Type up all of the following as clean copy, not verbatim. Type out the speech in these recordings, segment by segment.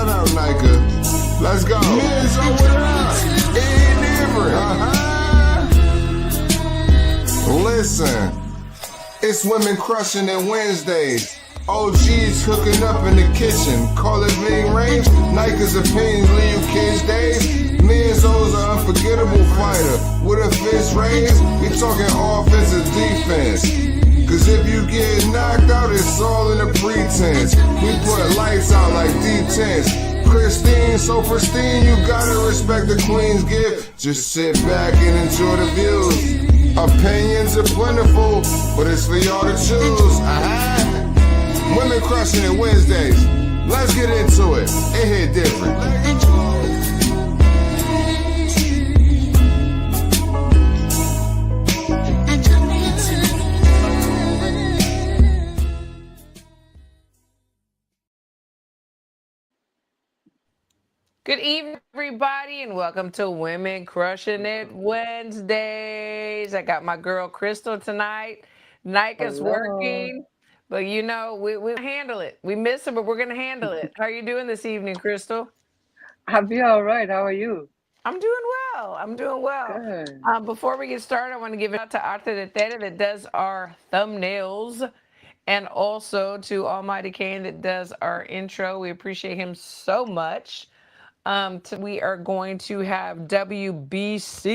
Shout out, Nika. Let's go. Men's over there. Ain't different. Listen, it's women crushing it Wednesdays. OGs hooking up in the kitchen. Call it being range. Nika's opinions leave you kids days. Men's O's are unforgettable fighter. With a fist raised, we talking offense and defense. Cause if you get knocked out, it's all in the pretense. We put lights out like D10s. Christine, so pristine, you gotta respect the Queen's gift. Just sit back and enjoy the views. Opinions are plentiful, but it's for y'all to choose. Women crushing it Wednesdays. Let's get into it. It hit different. Good evening, everybody, and welcome to Women Crushing It Wednesdays. I got my girl Crystal tonight. Nika's Hello. working, but you know, we handle it. We miss her, but we're going to handle it. How are you doing this evening, Crystal? I'll be all right. How are you? I'm doing well. I'm doing well. Good. Before we get started, I want to give it out to Arte de Tere that does our thumbnails, and also to Almighty Kane that does our intro. We appreciate him so much. We are going to have WBC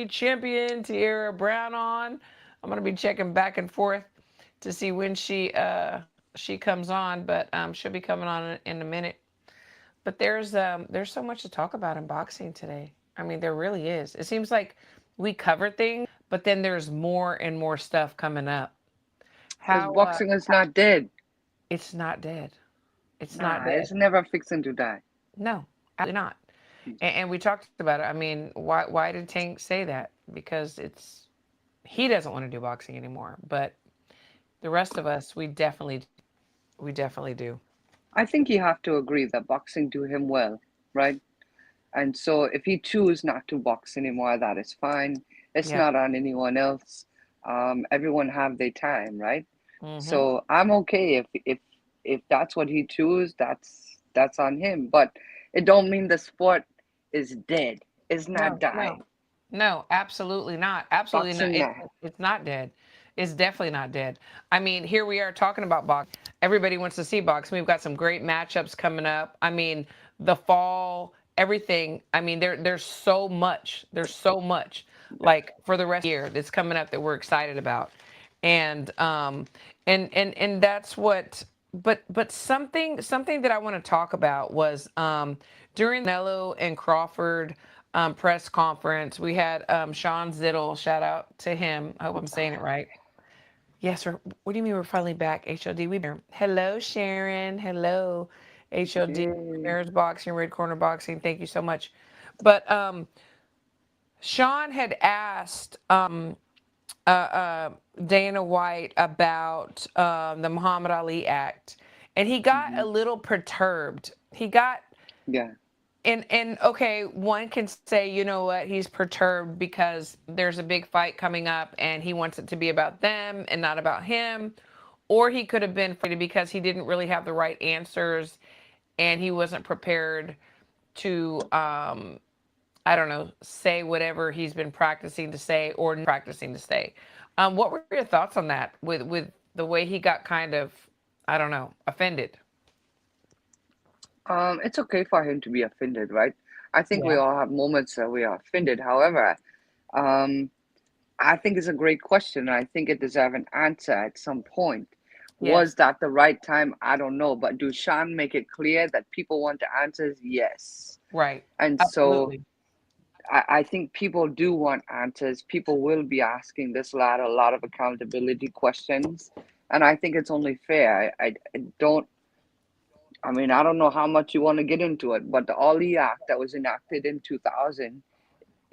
champion Tiara Brown on. I'm going to be checking back and forth to see when she comes on, but she'll be coming on in a minute. But there's so much to talk about in boxing today. I mean, there really is. It seems like we cover things, but then there's more and more stuff coming up. Because How boxing is not dead. it's not dead. It's not Nah, dead. it's never fixing to die. No, absolutely not. And we talked about it. I mean, why did Tank say that? Because he doesn't want to do boxing anymore. But the rest of us, we definitely do. I think you have to agree that boxing do him well, right? And so if he choose not to box anymore, that is fine. It's Yep. not on anyone else. Everyone have their time, right? Mm-hmm. So I'm okay if that's what he choose, that's on him. But it don't mean the sport is dead. It's not No, no, dying. no, absolutely not. Absolutely not. Boxing not. It's not dead. It's definitely not dead. I mean, here we are talking about boxing. Everybody wants to see boxing. We've got some great matchups coming up. I mean, the fall, everything. I mean, there's so much. There's so much like for the rest of the year that's coming up that we're excited about. And that's what but something that I want to talk about was during the Nello and Crawford press conference, we had Sean Zittel. Shout out to him. I hope I'm saying it right. Yes, what do you mean we're finally back? HOD, we here. Hello, Sharon. Hello, HOD. Yay. Mayor's Boxing, Red Corner Boxing. Thank you so much. But Sean had asked uh, uh, Dana White about the Muhammad Ali Act, and he got Hmm. a little perturbed. He got Yeah. and okay, one can say, you know what, he's perturbed because there's a big fight coming up and he wants it to be about them and not about him. Or he could have been frustrated because he didn't really have the right answers and he wasn't prepared to I don't know, say whatever he's been practicing to say or practicing to say. What were your thoughts on that with the way he got kind of, I don't know, offended? It's okay for him to be offended, right? I think we Yeah. all have moments that we are offended. However, um, I think it's a great question. I think it deserves an answer at some point. Yes. Was that the right time? I don't know. But do Sean make it clear that people want the answers? Yes. Right. And so Absolutely. I think people do want answers. People will be asking this lad a lot of accountability questions. And I think it's only fair. I don't I mean, I don't know how much you want to get into it, but the Ali Act that was enacted in 2000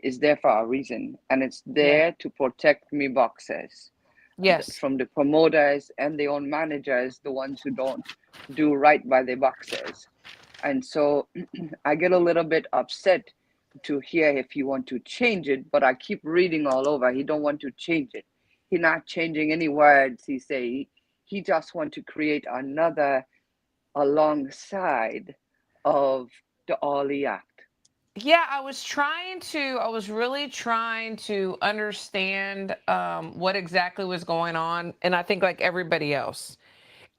is there for a reason, and it's Yes. there to protect me boxers Yes. from the promoters and the own managers, the ones who don't do right by their boxers. And so I get a little bit upset to hear if you want to change it, but I keep reading all over. He don't want to change it. He not changing any words. He just want to create another alongside. of the Ali Act? Yeah, I was really trying to understand what exactly was going on. And I think, like everybody else,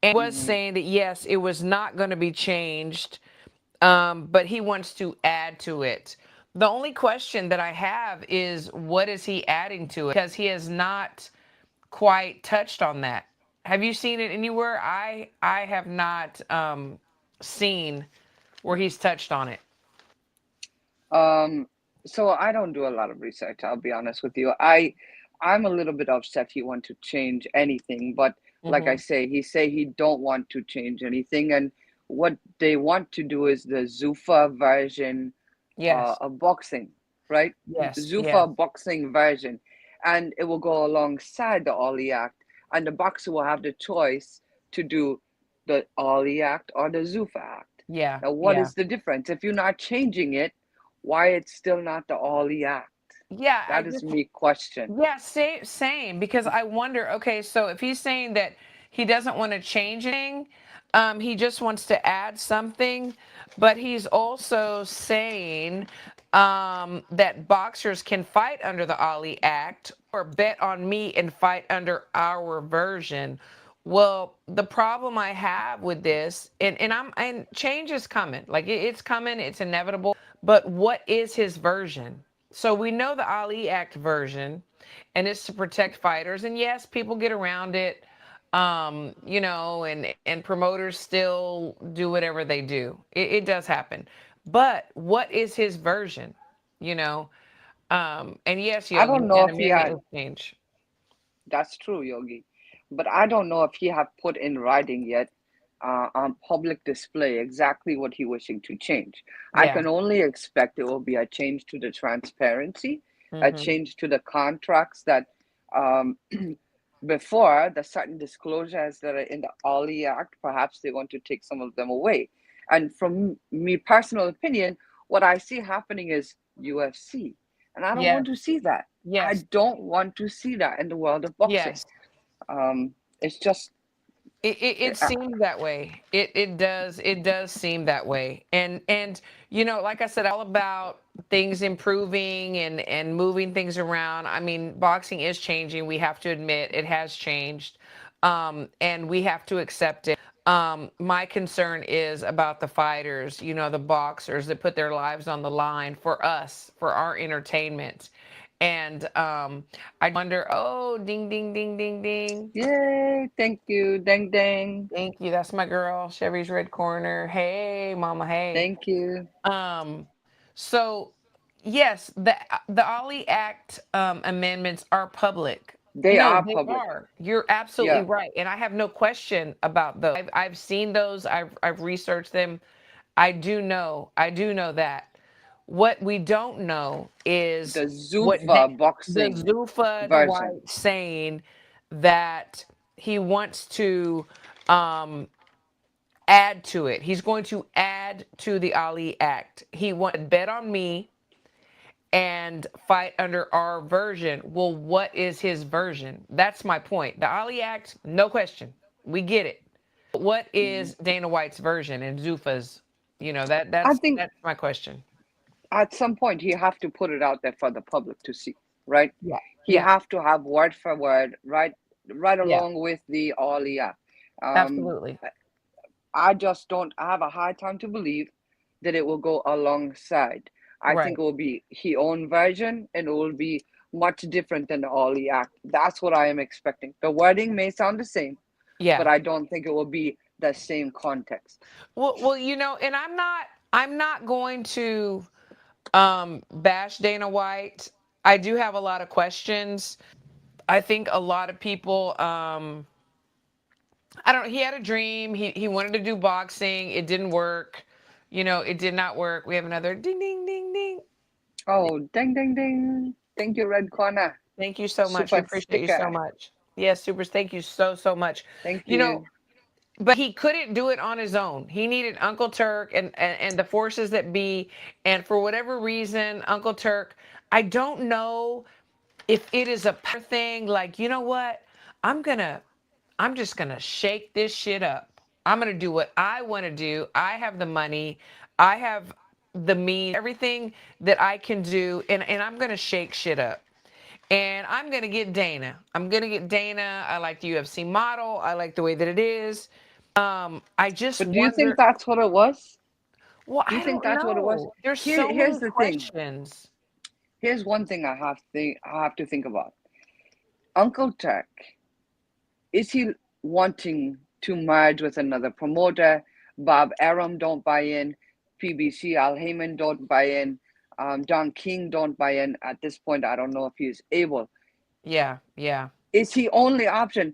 and was Hmm. saying that yes, it was not going to be changed, but he wants to add to it. The only question that I have is what is he adding to it? Because he has not quite touched on that. Have you seen it anywhere? I have not seen where he's touched on it. Um, so I don't do a lot of research, I'll be honest with you. I'm a little bit upset he want to change anything, but like I Hmm. say he don't want to change anything, and what they want to do is the Zuffa version Yes. of boxing, right? Yes. Yes. Zuffa boxing version, and it will go alongside the Ollie Act, and the boxer will have the choice to do the Ollie Act or the Zuffa Act. Yeah. Now, what Yeah. is the difference? If you're not changing it, why it's still not the Ollie Act? Yeah. I That is just me question. Yeah, same. Because I wonder, okay, so if he's saying that he doesn't want to change anything, he just wants to add something, but he's also saying that boxers can fight under the Ali Act or bet on me and fight under our version. Well, the problem I have with this, and change is coming, like it's coming, it's inevitable. But what is his version? So we know the Ali Act version, and it's to protect fighters. And yes, people get around it, and promoters still do whatever they do. It does happen. But what is his version? You know, and yes, I Yogi, don't know an if he amendment had. is change. That's true, Yogi. But I don't know if he have put in writing yet on public display exactly what he wishing to change. I Yeah. can only expect it will be a change to the transparency, a Hmm. change to the contracts that um, before the certain disclosures that are in the Ali Act, perhaps they want to take some of them away. And from me, personal opinion, what I see happening is UFC. And I don't Yes. want to see that. I Yes. don't want to see that in the world of boxing. Yes. It's just, It seems that way. It does seem that way. And like I said, all about things improving and moving things around. I mean, boxing is changing. We have to admit it has changed. And we have to accept it. My concern is about the fighters, the boxers that put their lives on the line for us, for our entertainment. And I wonder, oh, ding, ding, ding, ding, ding. yay, thank you, dang, dang, Thank you. That's my girl, Chevy's Red Corner. Hey, mama. Hey. thank you. Um, so yes, the Ollie Act amendments are public. They No, are they public. are. You're absolutely Yeah. right, and I have no question about those. I've seen those. I've researched them. I do know. I do know that. What we don't know is The what Zuffa The boxing Zuffa the version. White saying that he wants to um, add to it. He's going to add to the Ali Act. He wanted bet on me and fight under our version. Well, what is his version? That's my point. The Ali Act, no question. We get it. But what Mhm. is Dana White's version and Zufa's? That I that's think that's my question. at some point you have to put it out there for the public to see, right? Yeah. He Yeah. have to have word for word, right Yeah. along with the Alia. Um, Absolutely. I just don't. I have a hard time to believe that it will go alongside. I think Right. it will be his own version, and it will be much different than the Ollie Act. That's what I am expecting. The wording may sound the same, but Yeah. I don't think it will be the same context. Well, and I'm not going to bash Dana White. I do have a lot of questions. I think a lot of people I don't he had a dream. He wanted to do boxing. It didn't work. It did not work. We have another ding ding ding ding. Oh, ding, ding, ding! Thank you, Red Corner. Thank you so much. We Super appreciate you so sticker. much. Yes, supers, thank you so much. Thank You know, you. but he couldn't do it on his own. He needed Uncle Turk and the forces that be. And for whatever reason, Uncle Turk, I don't know if it is a power thing. Like, you know what? I'm gonna I'm just gonna shake this shit up. I'm going to do what I want to do. I have the money. I have the means, everything that I can do. And I'm going to shake shit up. And I'm going to get Dana. I'm going to get Dana. I like the UFC model. I like the way that it is. I just But do you think wonder. that's what it was? Well, Do you I think don't that's what it was? know. There's so Here's many the thing. questions. Here's one thing I have to think about. Uncle Tech, is he wanting to merge with another promoter? Bob Arum don't buy in. PBC Al Heyman don't buy in. Don King don't buy in. At this point, I don't know if he's able. Yeah, yeah. Is he only option?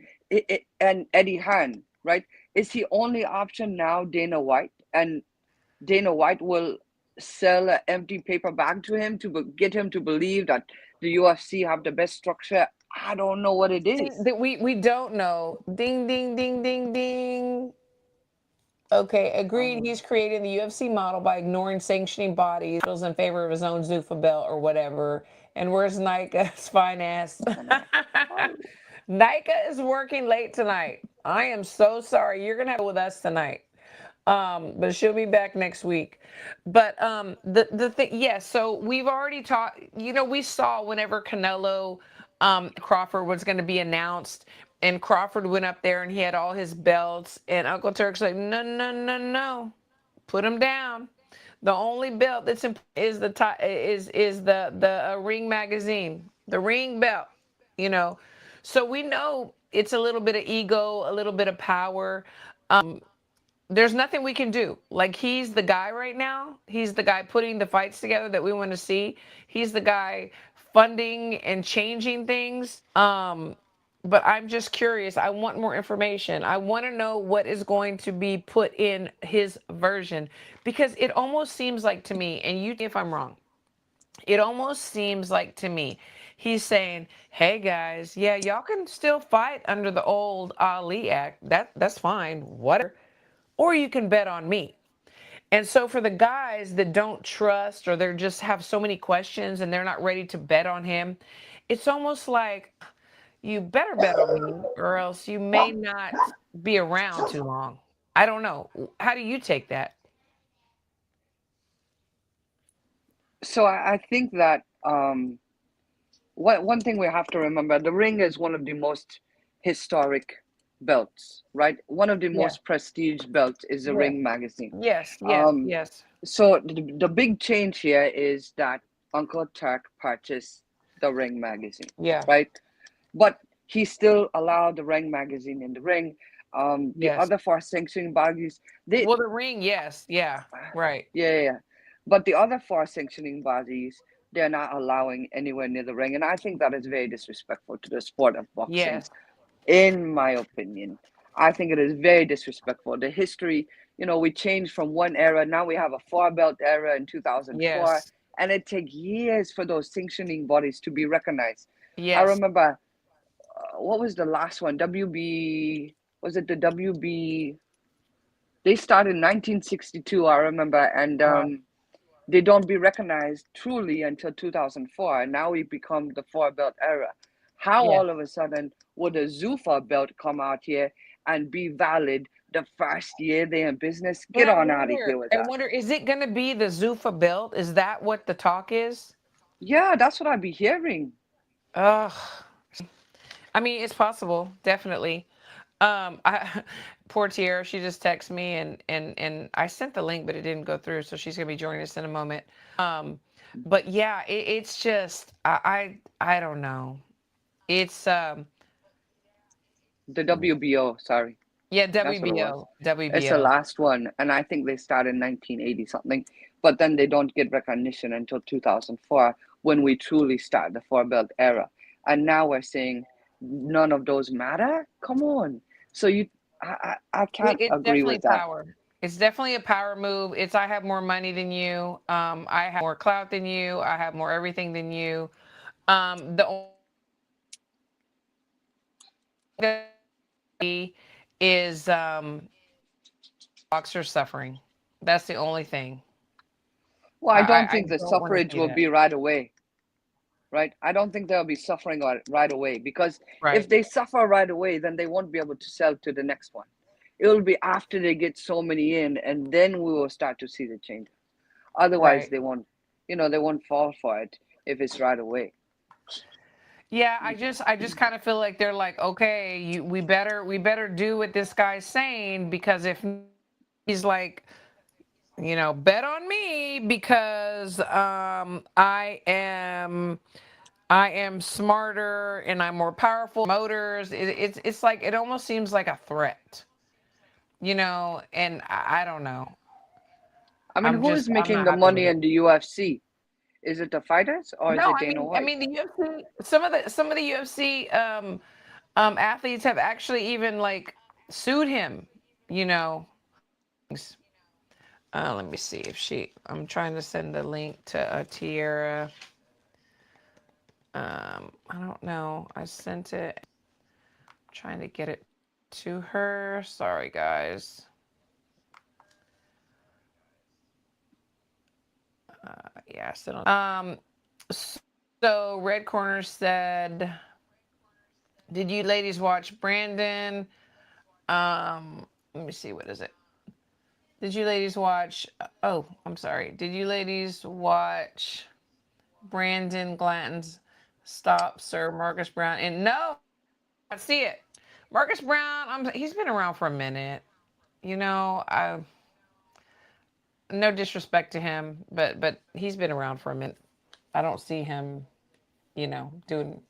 And Eddie Hearn, right? Is he only option now Dana White? And Dana White will sell an empty paper bag to him to get him to believe that the UFC have the best structure. I don't know what it See, is. that we don't know. Ding, ding, ding, ding, ding. Okay, agreed. Uh, He's creating the UFC model by ignoring sanctioning bodies in favor of his own Zuffa belt or whatever. And where's Nika's fine ass? Nika is working late tonight. I am so sorry. You're gonna have to go with us tonight. But she'll be back next week. But the thing, yes. Yeah, so we've already talked. You know, we saw whenever Canelo Crawford was going to be announced, and Crawford went up there and he had all his belts, and Uncle Turk's like, no, no, no, no, put him down. The only belt that's important is the the Ring magazine, the Ring belt. You know, so we know it's a little bit of ego, a little bit of power. There's nothing we can do. Like, he's the guy right now. He's the guy putting the fights together that we want to see. He's the guy funding and changing things. But I'm just curious. I want more information. I want to know what is going to be put in his version, because it almost seems like to me, and you if I'm wrong, it almost seems like to me he's saying, hey guys, yeah, y'all can still fight under the old Ali Act. That's fine. Whatever, or you can bet on me. And so for the guys that don't trust, or they just have so many questions and they're not ready to bet on him, it's almost like, you better bet on me or else you may not be around too long. I don't know. How do you take that? so I think that one thing we have to remember: the ring is one of the most historic belts, right? One of the Yeah. most prestige belts is the Yeah. Ring magazine. Yes. Yes. Um, Yes. so the big change here is that Uncle Turk purchased the Ring magazine, Yeah. right? But he still allowed the Ring magazine in the ring. The Yes. other four sanctioning bodies, they, Well, the ring, yes. Yeah. Right. yeah, yeah, yeah. But the other four sanctioning bodies, they're not allowing anywhere near the ring, and I think that is very disrespectful to the sport of boxing, Yes. in my opinion. I think it is very disrespectful. The history, we changed from one era. Now we have a four belt era in 2004, Yes. and it takes years for those sanctioning bodies to be recognized. I Yes. remember, what was the last one? WB, was it the WB? They started in 1962, I remember, and Wow. they don't be recognized truly until 2004. And now we become the four belt era. How Yeah. all of a sudden would a Zuffa belt come out here and be valid the first year they're in business? But Get on out of here with I that. wonder, is it going to be the Zuffa build? Is that what the talk is? Yeah, that's what I be hearing. Ugh. I mean, it's possible, definitely. I poor Tiara, she just texted me, and I sent the link, but it didn't go through, so she's gonna be joining us in a moment. Um, but yeah, it's just I don't know. It's The WBO, sorry. yeah, That's what it was. WBO, It's the WBO. last one, and I think they started in 1980 something, but then they don't get recognition until 2004 when we truly start the four belt era. And now we're saying none of those matter? Come on. So I can't It's agree definitely with that. power. It's definitely a power move. It's, I have more money than you. I have more clout than you. I have more everything than you. The only is boxers suffering. That's the only thing. Well, I don't I think the don't want to suffrage see will that. be right away, right? I don't think they'll be suffering right away because if Right. they suffer right away, then they won't be able to sell to the next one. it will be after they get so many in, and then we will start to see the change. Otherwise, Right. they won't, they won't fall for it if it's right away. Yeah, I just kind of feel like they're like, okay, we better do what this guy's saying, because if he's like, bet on me because I am smarter and I'm more powerful. Motors. It's like it almost seems like a threat, and I don't know. I mean, who is I'm making not the happy money with it. in the UFC? Is it the fighters or is No, it I Dana mean, I White? mean the UFC. Some of the UFC athletes have actually even like sued him. You know. Let me see if she. I'm trying to send the link to Tiara. I don't know. I sent it. Trying to get it to her. Sorry, guys. Yeah, I sent it. So Red Corner said, "Did you ladies watch Brandon?" Let me see. What is it? Did you ladies watch? Oh, I'm sorry. Did you ladies watch Brandon Glanton's Stop Sir Marcus Brown? And no, I see it. Marcus Brown. He's been around for a minute. I no disrespect to him, but he's been around for a minute. I don't see him, doing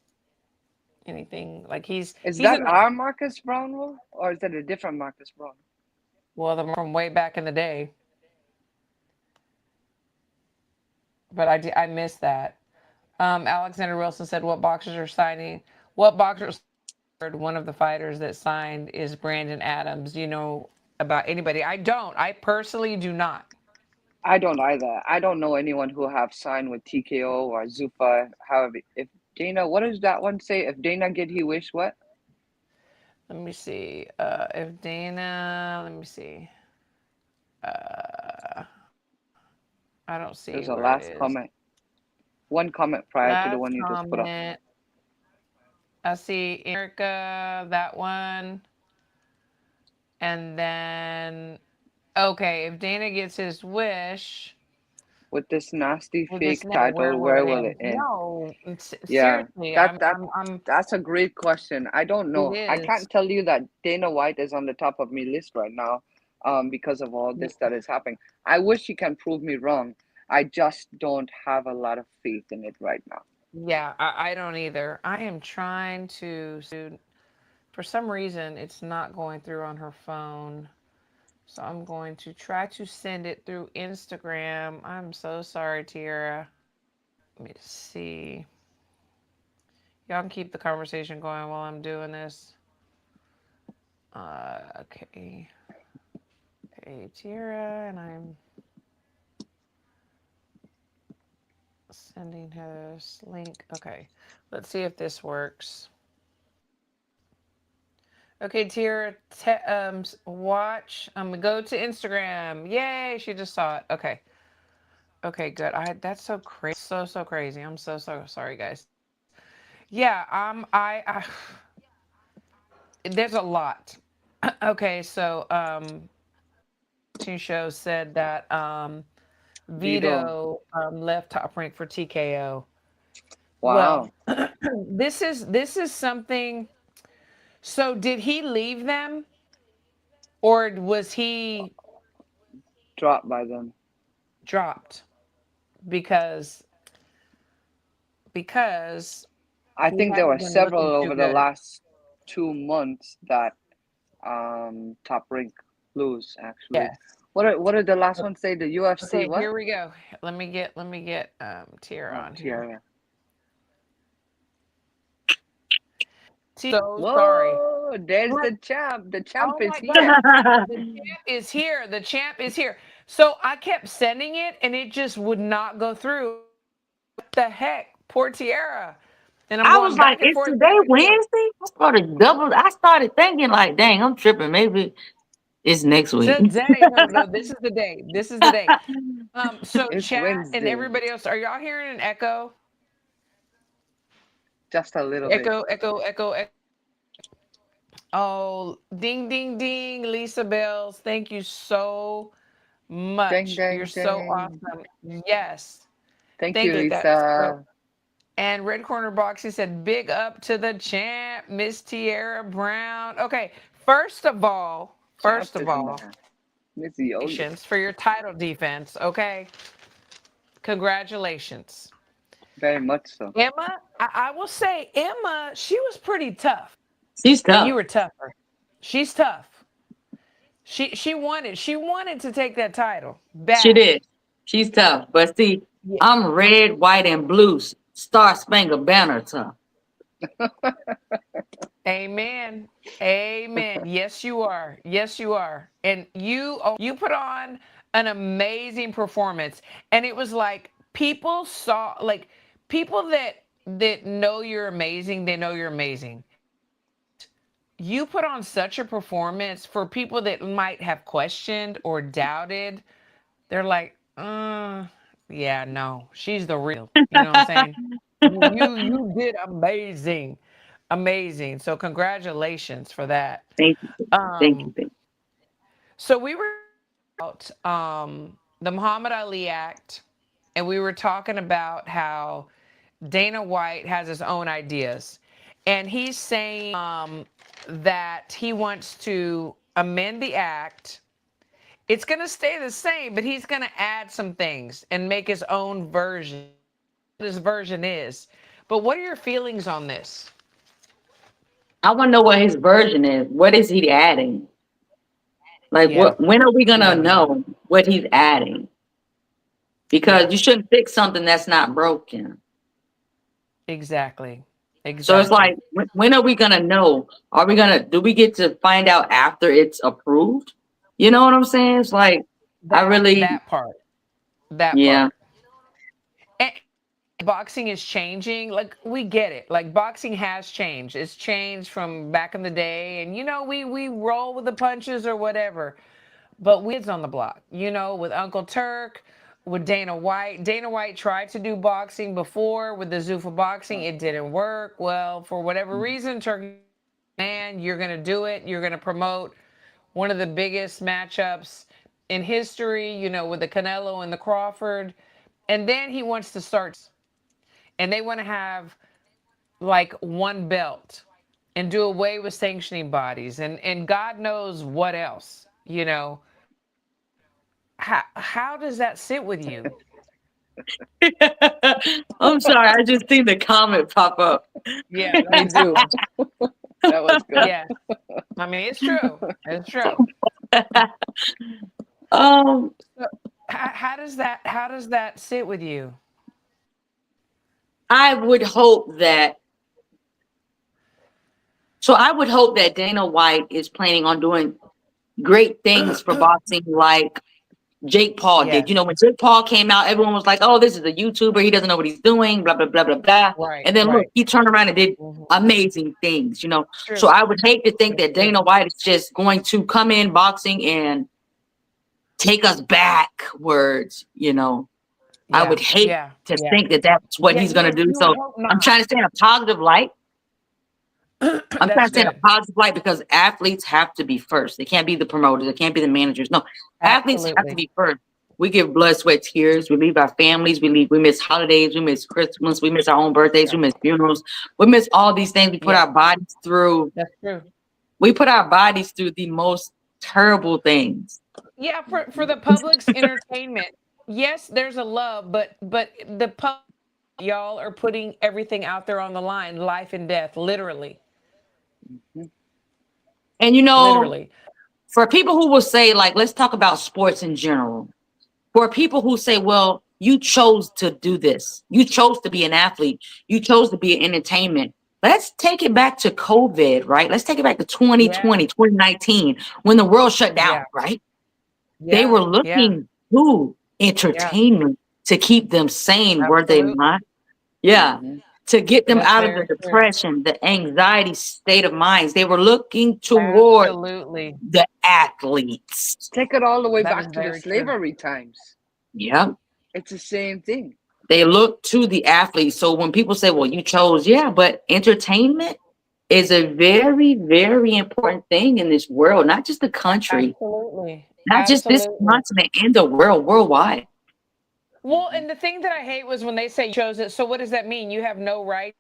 anything like Is he's that in the our Marcus Brownwell or is that a different Marcus Brown? well, the from way back in the day. But I missed that. Alexander Wilson said, "What boxers are signing? What boxers?" One of the fighters that signed is Brandon Adams. Do you know about anybody? I don't. I personally do not. I don't either. I don't know anyone who have signed with TKO or Zufa. However, if Dana, what does that one say? If Dana get he wish what? Let me see. If Dana, let me see. Uh, I don't see There's a where it last is. comment. One comment prior to the Last one you just put up. comment. I see Erica, that one. And then, okay, if Dana gets his wish With this nasty with this fake net, where title, will where it will end? it end? No, Yeah, seriously, that that that's a great question. I don't it know. I is. can't tell you that Dana White is on the top of my list right now, because of all this that is happening. I wish he can prove me wrong. I just don't have a lot of faith in it right now. Yeah, I don't either. I am trying to, for some reason, it's not going through on her phone. So I'm going to try to send it through Instagram. I'm so sorry, Tiara. Let me see. Y'all can keep the conversation going while I'm doing this. Okay. Okay, Tiara, and I'm sending her this link. Okay, let's see if this works. Okay, Tiara, watch. I'm gonna go to Instagram. Yay, she just saw it. Okay. Okay, good. That's so crazy. So crazy. I'm so sorry, guys. Yeah, I there's a lot. Okay, so show said that Vito, Vito left Top Rank for TKO. Well, wow, this is something. So did he leave them, or was he dropped by them. dropped because because I he think there were hasn't been several looking too over the good? last 2 months that Top Rank lose actually. Yes. What did the last one say? The UFC Okay, what? here we go. Let me get Tier Oh, on here. Tiara. So sorry. Whoa, there's What? the champ. The champ Oh is my God. here. The champ is here. The champ is here. So I kept sending it and it just would not go through. What the heck? Poor Tiara. And I'm I was going like, back and "Is forth, today back and forth. Wednesday?" I started double. I started thinking like, "Dang, I'm tripping. Maybe it's next week." Today, no, this is the day. This is the day. So It's chat and Wednesday. everybody else, are y'all hearing an echo? Just a little bit. Echo, echo, echo, echo. Oh, ding, ding, ding, Lisa Bells. Thank you so Ding, much. You're ding, so ding. awesome. Yes. Thank you, Thank you. That's so. Lisa. And Red Corner Box, he said, big up to the champ, Miss Tiara Brown. Okay, Champ first of is in all, there. Miss Yo-Yo. congratulations for your title defense. Okay, congratulations. Very much so. Emma, I will say, Emma, she was pretty tough, She's and you tough. were tougher. She's tough. She wanted to take that title She bad. did. She's tough. But see, Yeah. I'm red, white, and blue, Star Spangled Banner tough. Amen. Amen. Yes, you are. Yes, you are. And you put on an amazing performance. And it was like people saw like people that know you're amazing, they know you're amazing. You put on such a performance for people that might have questioned or doubted. They're like, yeah, no, she's the real. You know what I'm saying? You did amazing. Amazing. So congratulations for that. Thank you. Thank you. Um, Thank so we were out the Muhammad Ali Act, and we were talking about how Dana White has his own ideas. And he's saying that he wants to amend the act. It's going to stay the same, but he's going to add some things and make his own version. His version is. But what are your feelings on this? I want to know what his version is. What is he adding? Like, Yeah. what? When are we We gonna want to know. know what he's adding? Yeah. Because you shouldn't fix something that's not broken. Exactly. So it's like, Exactly. when are we gonna know? Are we gonna? Do we get to find out after it's approved? You know what I'm saying? It's like, I That really, that part. That yeah. part. And boxing is changing. Like we get it. Like boxing has changed. It's changed from back in the day, and we roll with the punches or whatever. But we kids on the block. With Uncle Turk, with Dana White. Dana White tried to do boxing before with the Zuffa boxing. It didn't work. Well, for whatever reason, Turk, man, you're gonna do it. You're gonna promote one of the biggest matchups in history, with the Canelo and the Crawford. And then he wants to start, and they want to have like one belt and do away with sanctioning bodies and God knows what else. How does that sit with you? I'm sorry, I just seen the comment pop up. Yeah, Me too. That was good. yeah. I mean, it's true. It's true. Um, So, how does that sit with you? I would hope that. So I would hope that Dana White is planning on doing great things for boxing, like Jake Paul did. Yes. When Jake Paul came out, everyone was like, "Oh, this is a YouTuber. He doesn't know what he's doing." Blah blah blah blah blah. Right. And then look, Right. he turned around and did Mhm. amazing things. So True. I would hate to think It's that true. Dana White is just going to come in boxing and take us backwards. I would Yeah. hate Yeah. to Yeah. think that that's what Yeah. he's You going to would. do. You would So hope I'm not. trying to stay in a positive light. I'm trying That's to say in a good. positive light because athletes have to be first. They can't be the promoters. They can't be the managers. No, athletes have to Absolutely. be first. We give blood, sweat, tears. We leave our families. We miss holidays. We miss Christmas. We miss our own birthdays. Yeah. We miss funerals. We miss all these things. We put Yeah. our bodies through. That's true. We put our bodies through the most terrible things. Yeah. For the public's entertainment. Yes, there's a love, but the public, y'all are putting everything out there on the line, life and death, literally, And literally. for people who will say, like, let's talk about sports in general. For people who say, well, you chose to do this, you chose to be an athlete, you chose to be in entertainment. Let's take it back to COVID, right? Let's take it back to Yeah. 2020, 2019, when the world shut down, Yeah. right? They Yeah. were Yeah. looking to Yeah. entertainment to keep them sane, were they Absolutely. not? Yeah. Hmm. To get them That's out of the very true. depression, the anxiety state of minds. They were looking toward Absolutely. the athletes. Take it all the way That is back to the very true. slavery times. Yeah. It's the same thing. They look to the athletes. So when people say, well, you chose, yeah, but entertainment, is a very, very important thing in this world, not just the country, Absolutely. not just this Absolutely. continent, in the world, worldwide. Well, and the thing that I hate was when they say you chose it. So what does that mean? You have no rights,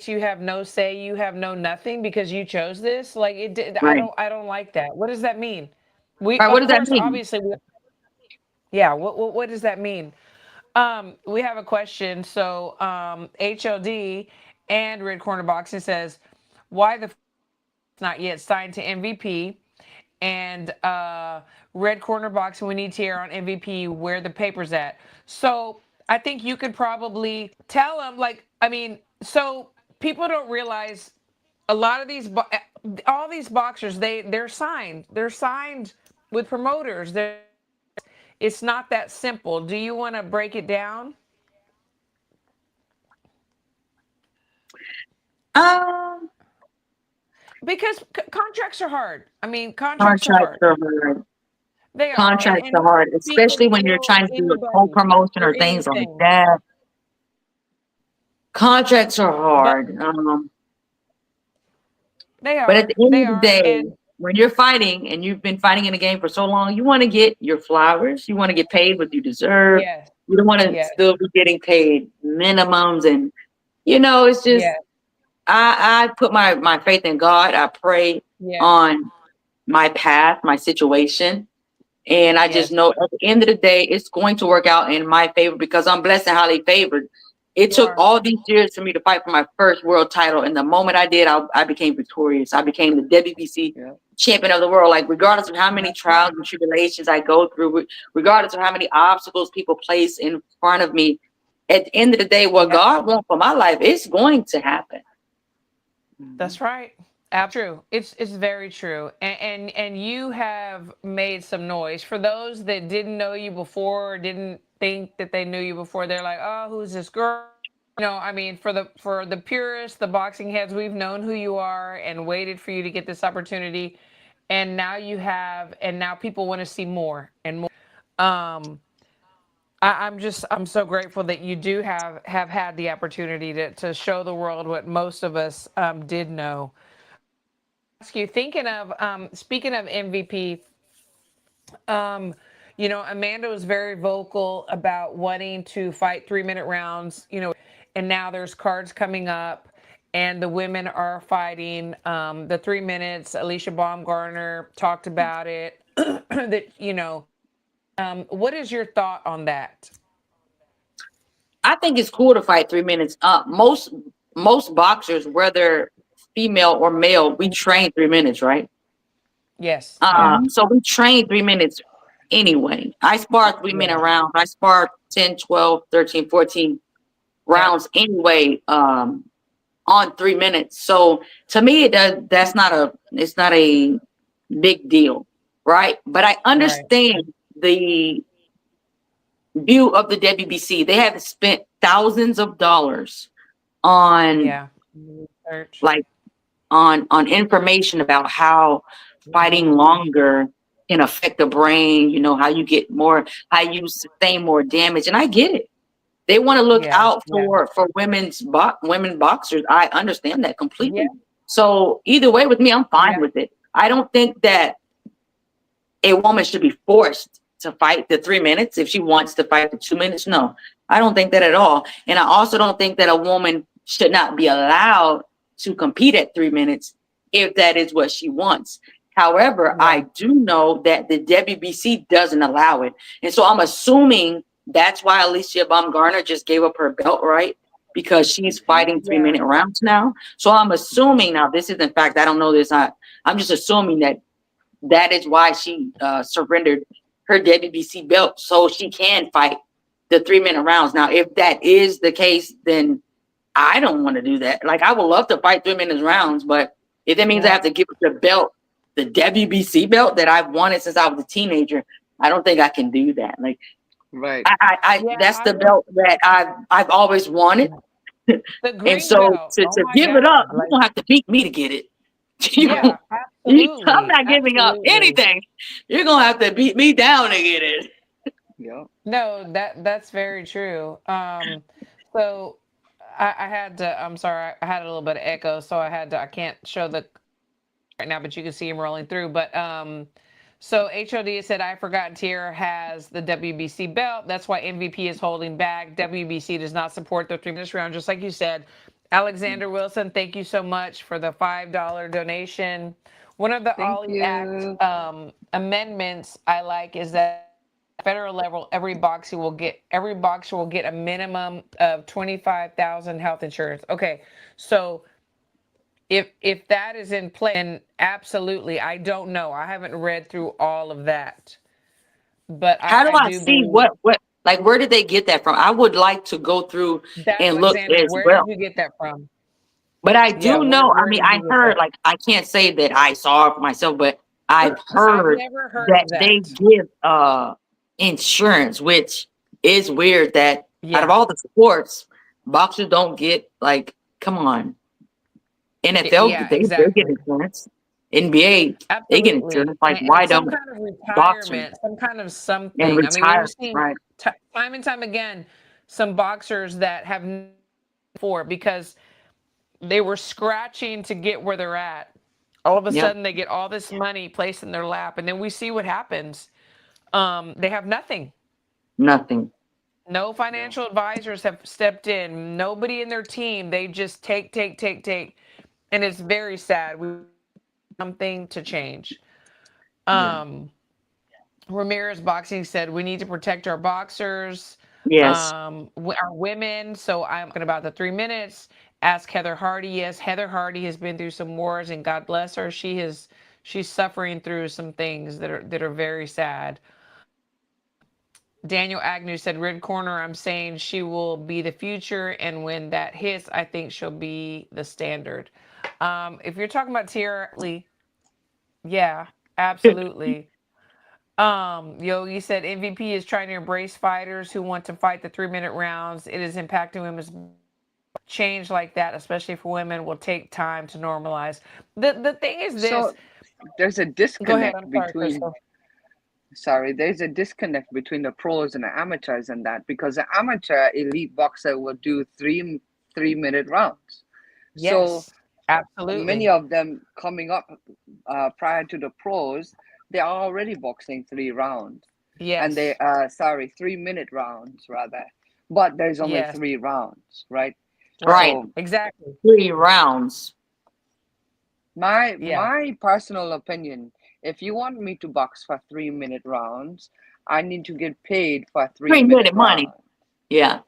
you have no say, you have no nothing because you chose this? Like it did, Right. I don't like that. What does that mean? We Right. What of does that course mean? obviously yeah, what does that mean? We have a question. So HOD and Red Corner Boxing says, why the not yet signed to MVP? And Red Corner Boxing, we need Tiara on MVP. Where the papers at? So I think you could probably tell them, like, I mean, so people don't realize a lot of these, all these boxers, they're signed with promoters. It's not that simple. Do you want to break it down? Um, Because contracts are hard. I mean, contracts are Contracts hard. are hard. They are, Contracts and are hard, people especially when you're will trying to do a anybody co-promotion for or things like anything. that. Contracts are But hard. they But at are, the end they of the are, day, and when you're fighting and you've been fighting in the game for so long, you want to get your flowers. You want to get paid what you deserve. yes, You don't want to yes, still be getting paid minimums. And, it's just, yes, I put my faith in God. I pray yes, on my path, my situation. And I just yes. know at the end of the day, it's going to work out in my favor because I'm blessed and highly favored. It You took are. all these years for me to fight for my first world title. And the moment I did, I became victorious. I became the WBC Yeah. champion of the world. Like, regardless of how many That's trials right. and tribulations I go through, regardless of how many obstacles people place in front of me, at the end of the day, what Yep, God wants for my life, it's going to happen. that's right. True. It's very true. And you have made some noise for those that didn't know you before, or didn't think that they knew you before. They're like, oh, who's this girl? I mean, for the purists, the boxing heads, we've known who you are and waited for you to get this opportunity, and now you have, and now people want to see more and more. Um, I'm so grateful that you do have had the opportunity to show the world what most of us did know. Ask you, thinking of speaking of MVP, um, Amanda was very vocal about wanting to fight 3-minute rounds, and now there's cards coming up, and the women are fighting the 3 minutes. Alicia Baumgartner talked about it. What is your thought on that? I think it's cool to fight 3 minutes. Most boxers, whether female or male, we train 3 minutes, right? Yes, yeah, So we train 3 minutes anyway. I spar 3 minute yeah, rounds. I spar 10, 12, 13, 14 yeah, rounds anyway, on 3 minutes. So to me, it's not a big deal, right? But I right, understand the view of the WBC. They have spent thousands of dollars on yeah. Research. like on information about how fighting Mhm. longer can affect the brain, how you get more, how you sustain more damage. And I get it. They want to look Yeah, out yeah, for women boxers. I understand that yeah, completely. So either way with me, I'm fine yeah, with it. I don't think that a woman should be forced to fight the 3 minutes if she wants to fight the 2 minutes. No, I don't think that at all. And I also don't think that a woman should not be allowed to compete at 3 minutes if that is what she wants. However, I yeah, do know that the WBC doesn't allow it. And so I'm assuming that's why Alicia Baumgartner just gave up her belt, right? Because she's fighting three yeah, minute rounds now. So I'm assuming now, this is in fact, I don't know this. I'm just assuming that is why she surrendered her WBC belt so she can fight the 3 minute rounds. Now, if that is the case, then I don't want to do that. Like, I would love to fight 3 minute rounds, but if that means I yeah, have to give up the belt, the WBC belt that I've wanted since I was a teenager, I don't think I can do that. Like, Right. yeah. that's I the would. belt that I've always wanted. The And green so belt. to Oh my give it up, God! you Like, don't have to beat me to get it. Yeah. yeah, I'm absolutely, not giving up absolutely. anything. You're gonna have to beat me down to get it. Yeah. No, that's very true. So I had to. I'm sorry. I had a little bit of echo, so I had to. I can't show the right now, but you can see him rolling through. But so HOD said, I forgot Tiara has the WBC belt. That's why MVP is holding back. WBC does not support the 3 minutes round, just like you said. Alexander Wilson, thank you so much for the $5 donation. One of the Thank Ollie Act you. amendments I like is that federal level, every boxer will get a minimum of 25,000 health insurance. Okay, so if that is in play, then absolutely. I don't know. I haven't read through all of that, but How do I I do see believe what like where did they get that from? I would like to go through that. and look Alexander, as where did well. you get that from? But I Yeah, do know, I where mean, did I you get heard that? like I can't say that I saw it for myself, but I've I've heard never heard that of they that. give insurance, which is weird that out of Yeah, all the sports, boxers don't get like, come on. NFL yeah, they get exactly. insurance. NBA, they get Absolutely. insurance. Like And why some don't kind of boxers retirement, some kind of and something. I mean, we've retire? seen Right. time and time again some boxers that have for because they were scratching to get where they're at. All of a Yeah. sudden, they get all this money placed in their lap, and then we see what happens. They have nothing. Nothing. No financial advisors have stepped in. Nobody in their team. They just take, and it's very sad. We something to change. Yeah. Um, Ramirez Boxing said we need to protect our boxers, Yes. our women. So I'm talking about the 3 minutes. Ask Heather Hardy. Yes, Heather Hardy has been through some wars, and God bless her. She's suffering through some things that are very sad. Daniel Agnew said, "Red corner. I'm saying she will be the future, and when that hits, I think she'll be the standard." If you're talking about Tiara Lee, yeah, absolutely. Yogi said MVP is trying to embrace fighters who want to fight the 3 minute rounds. It is impacting women's change like that, especially for women, will take time to normalize. The thing is this. So there's a Go ahead. disconnect I'm sorry, between, Crystal. sorry, there's a disconnect between the pros and the amateurs in that, because the amateur elite boxer will do 3 minute rounds. So Yes, many absolutely. of them coming up prior to the pros, they are already boxing 3 rounds, and they Yes, 3 minute rounds rather, but there's only yes, 3 rounds, right? right, Right. So exactly. 3 rounds. Yeah, my personal opinion, if you want me to box for 3 minute rounds, I need to get paid for three 3 minute minute money. round. Yeah.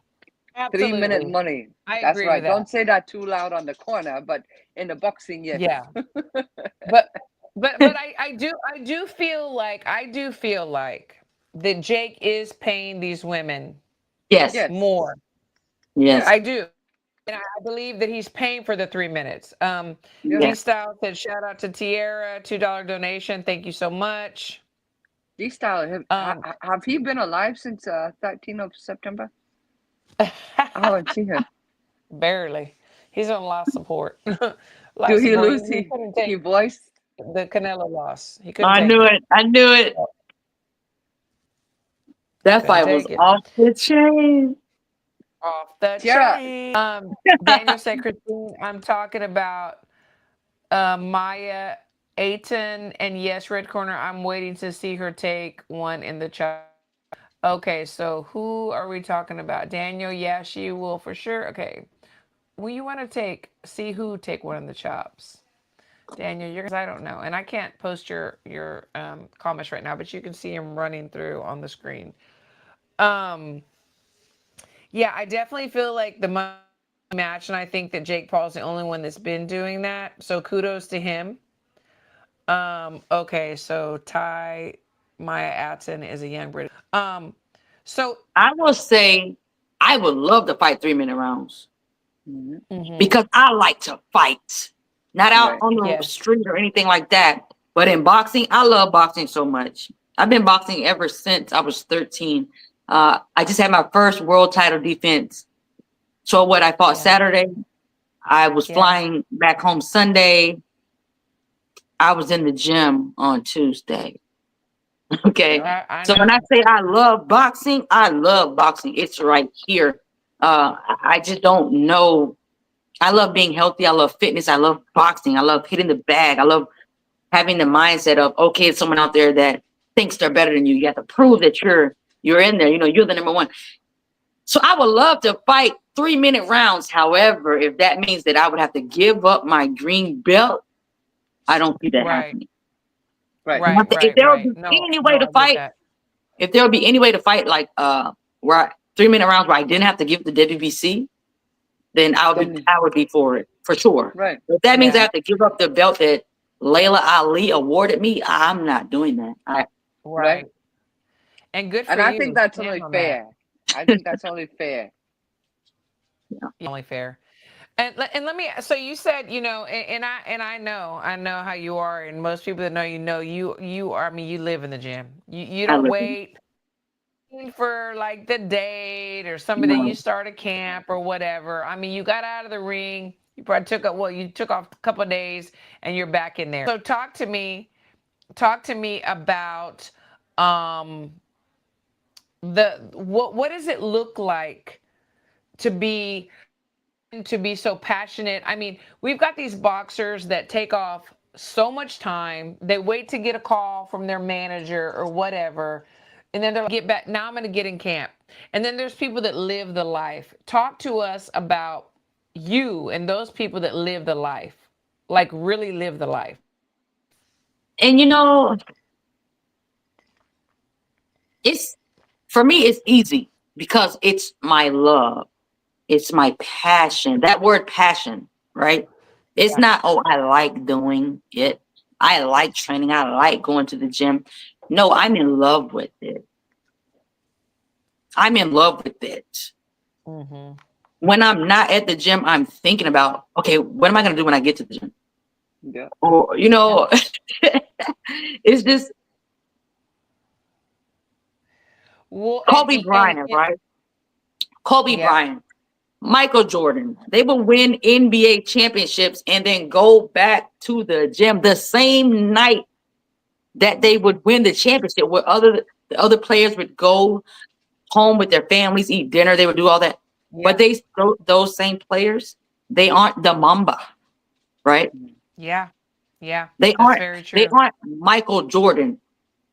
3 minute absolutely. money. I That's agree with right. that. Don't say that too loud on the corner, but in the boxing, yes. Yeah, but I do feel like that Jake is paying these women Yes. Yes. more. Yes. Yeah. I do. And I believe that he's paying for the 3 minutes. Yeah. D Yeah. Style said, shout out to Tiara, $2 donation. Thank you so much. D style Um, have he been alive since 13th of September? I haven't seen him. barely. He's on life support. Do Life he support. lose? He couldn't He take voiced. the Canelo loss. He couldn't I take knew it. it. I knew it. That Couldn't fight was take it. off the chain. Off the Tiara, chain. Daniel said, Christine, I'm talking about Maya Ayton, and yes, Red Corner, I'm waiting to see her take one in the chat. Okay, so who are we talking about? Daniel, yeah, she will for sure. Okay. Well, you want to see who take one in the chops. Daniel, you're, I don't know. And I can't post your comments right now, but you can see them running through on the screen. Um, yeah, I definitely feel like the match, and I think that Jake Paul's the only one that's been doing that. So kudos to him. Okay, so Ty Maya Atson is a young British. So I will say I would love to fight 3 minute rounds mhm, mhm, because I like to fight. Not out right. on the yes, street or anything like that. But in boxing, I love boxing so much. I've been boxing ever since I was 13. I just had my first world title defense. So what I fought yeah, Saturday, I was yeah. flying back home Sunday. I was in the gym on Tuesday. Okay. Yeah. I So when I know. say I love boxing, I love boxing. It's right here. I just don't know. I love being healthy. I love fitness. I love boxing. I love hitting the bag. I love having the mindset of, okay, it's someone out there that thinks they're better than you. You have to prove that you're in there. You know, you're the number one. So I would love to fight 3-minute rounds. However, if that means that I would have to give up my green belt, I don't see that Right. happening. Right. If there would be No, any no, way to I get fight, that. if there would be any way to fight like where 3-minute rounds where I didn't have to give the WBC, then I Then would be for it for sure. right. If that means I Yeah. have to give up the belt that Layla Ali awarded me, I'm not doing that. Right. Right. And good for And I you. think that's Stand only on that. fair. I think that's only fair. Only fair. And let me. So you said, and I know how you are, and most people that know you are. I mean, you live in the gym. You I don't live in wait for like the date or somebody that you no, start a camp or whatever. I mean, you got out of the ring. You probably you took off a couple of days, and you're back in there. So talk to me. Talk to me about um what does it look like to be so passionate. I mean, we've got these boxers that take off so much time. They wait to get a call from their manager or whatever. And then they're like, get back. Now I'm going to get in camp. And then there's people that live the life. Talk to us about you and those people that live the life, like really live the life. and it's for me, it's easy because it's my love. It's my passion. That word passion, right? It's Yeah. not, oh, I like doing it. I like training. I like going to the gym. No, I'm in love with it. I'm in love with it. Mm-hmm. When I'm not at the gym, I'm thinking about, okay, what am I going to do when I get to the gym? Yeah. Or, it's just Well, Kobe Bryant, and right? Kobe yeah, Bryant, Michael Jordan. They will win NBA championships and then go back to the gym the same night that they would win the championship, where the other players would go home with their families, eat dinner, they would do all that. yeah, But those same players, they aren't the Mamba, right? yeah, yeah. They That's aren't very they true. aren't Michael Jordan.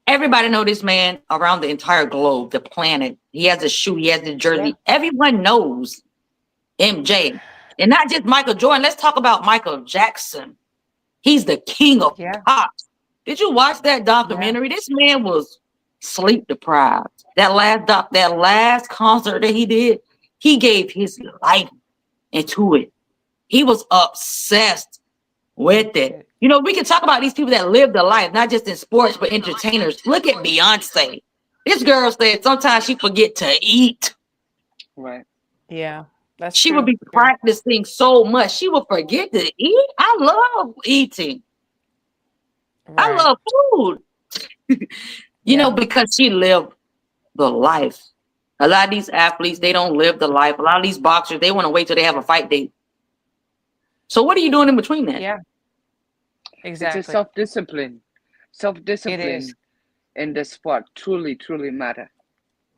Everybody know this man around the entire globe, the planet. He has a shoe, he has the Yeah, jersey. Everyone knows MJ. And not just Michael Jordan. Let's talk about Michael Jackson. He's the king of yeah, pop. Did you watch that yeah, documentary? This man was sleep deprived. That last concert that he did, he gave his life into it. He was obsessed with it. We can talk about these people that live the life, not just in sports, but entertainers. Look at Beyonce. This girl said sometimes she forget to eat. Right. yeah. That's She would true. be practicing so much. She would forget to eat. I love eating. I Right. love food. Yeah. Because she lived the life. A lot of these athletes, they don't live the life. A lot of these boxers, they want to wait till they have a fight date. So what are you doing in between that? Yeah. It's a Exactly. self-discipline. It Self-discipline is. in the sport truly, truly matter.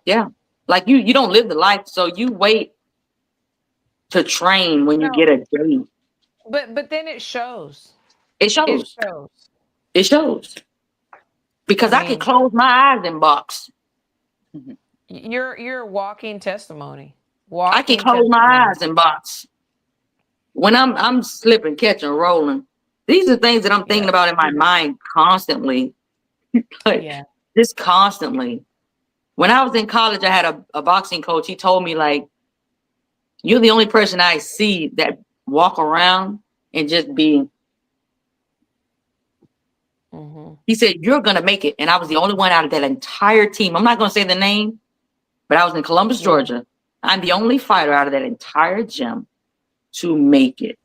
Yeah. Like you don't live the life, so you wait to train when you No, get a date. but then it shows. It It shows. shows. It shows. I Because I can mean, close my eyes and box. Mhm. you're a walking testimony. I can Walking close my testimony. eyes and box. When I'm slipping, catching, rolling. These are things that I'm thinking Yeah. about in my mind constantly. Like, Yeah. just constantly. When I was in college, I had a boxing coach. He told me, like, you're the only person I see that walk around and just be. Mm-hmm. He said, you're going to make it. And I was the only one out of that entire team. I'm not going to say the name, but I was in Columbus, Yeah. Georgia. I'm the only fighter out of that entire gym to make it.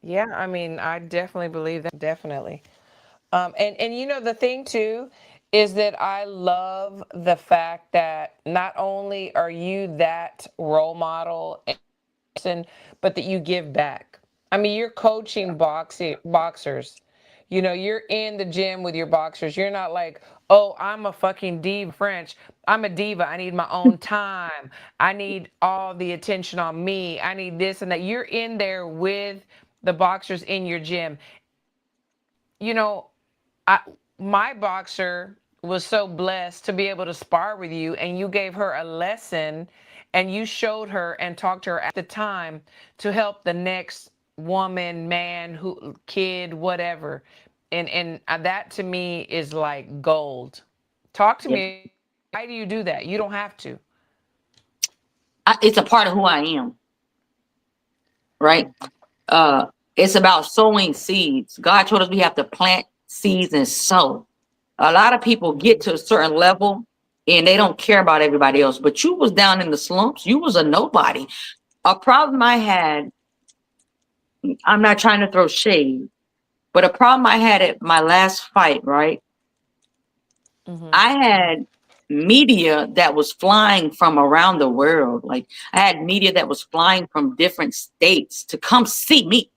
Yeah. I mean, I definitely believe that. Definitely. And the thing too is that I love the fact that not only are you that role model and person, but that you give back. I mean, you're coaching boxers. You're in the gym with your boxers. You're not like, oh, I'm a fucking diva French. I'm a diva. I need my own time. I need all the attention on me. I need this and that. You're in there with the boxers in your gym. You know, I my boxer was so blessed to be able to spar with you, and you gave her a lesson and you showed her and talked to her at the time to help the next woman, man, who kid, whatever. And that to me is like gold. Talk to Yeah. me. Why do you do that? You don't have to. It's a part of who I am, right? Mhm. Uh, it's about sowing seeds. God told us we have to plant seeds and sow. A lot of people get to a certain level and they don't care about everybody else. But you was down in the slumps. You was a nobody. A problem I had, I'm not trying to throw shade, but a problem I had at my last fight, right? Hmm. I had media that was flying from around the world. Like I had media that was flying from different states to come see me,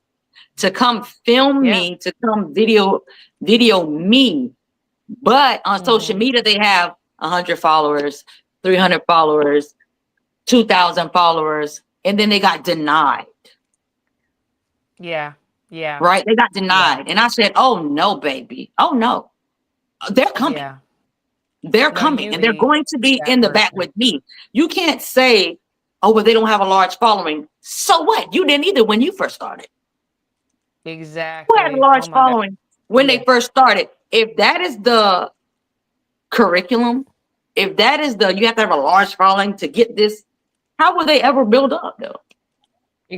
to come film Yeah. me, to come video me. But on social Hmm. media, they have 100 followers, 300 followers, 2,000 followers, and then they got denied, Yeah. Yeah. right? They got Yeah. denied. And I said, oh no, baby. Oh no, they're coming. Yeah. They're No, coming you and they're be going to be that in the back person. with me. You can't say, oh, well, they don't have a large following. So what? You didn't either when you first started. Who had a Exactly. Oh large my God. following when Yeah. they first started? If that is the curriculum, if that is the, you have to have a large following to get this, how will they ever build up though?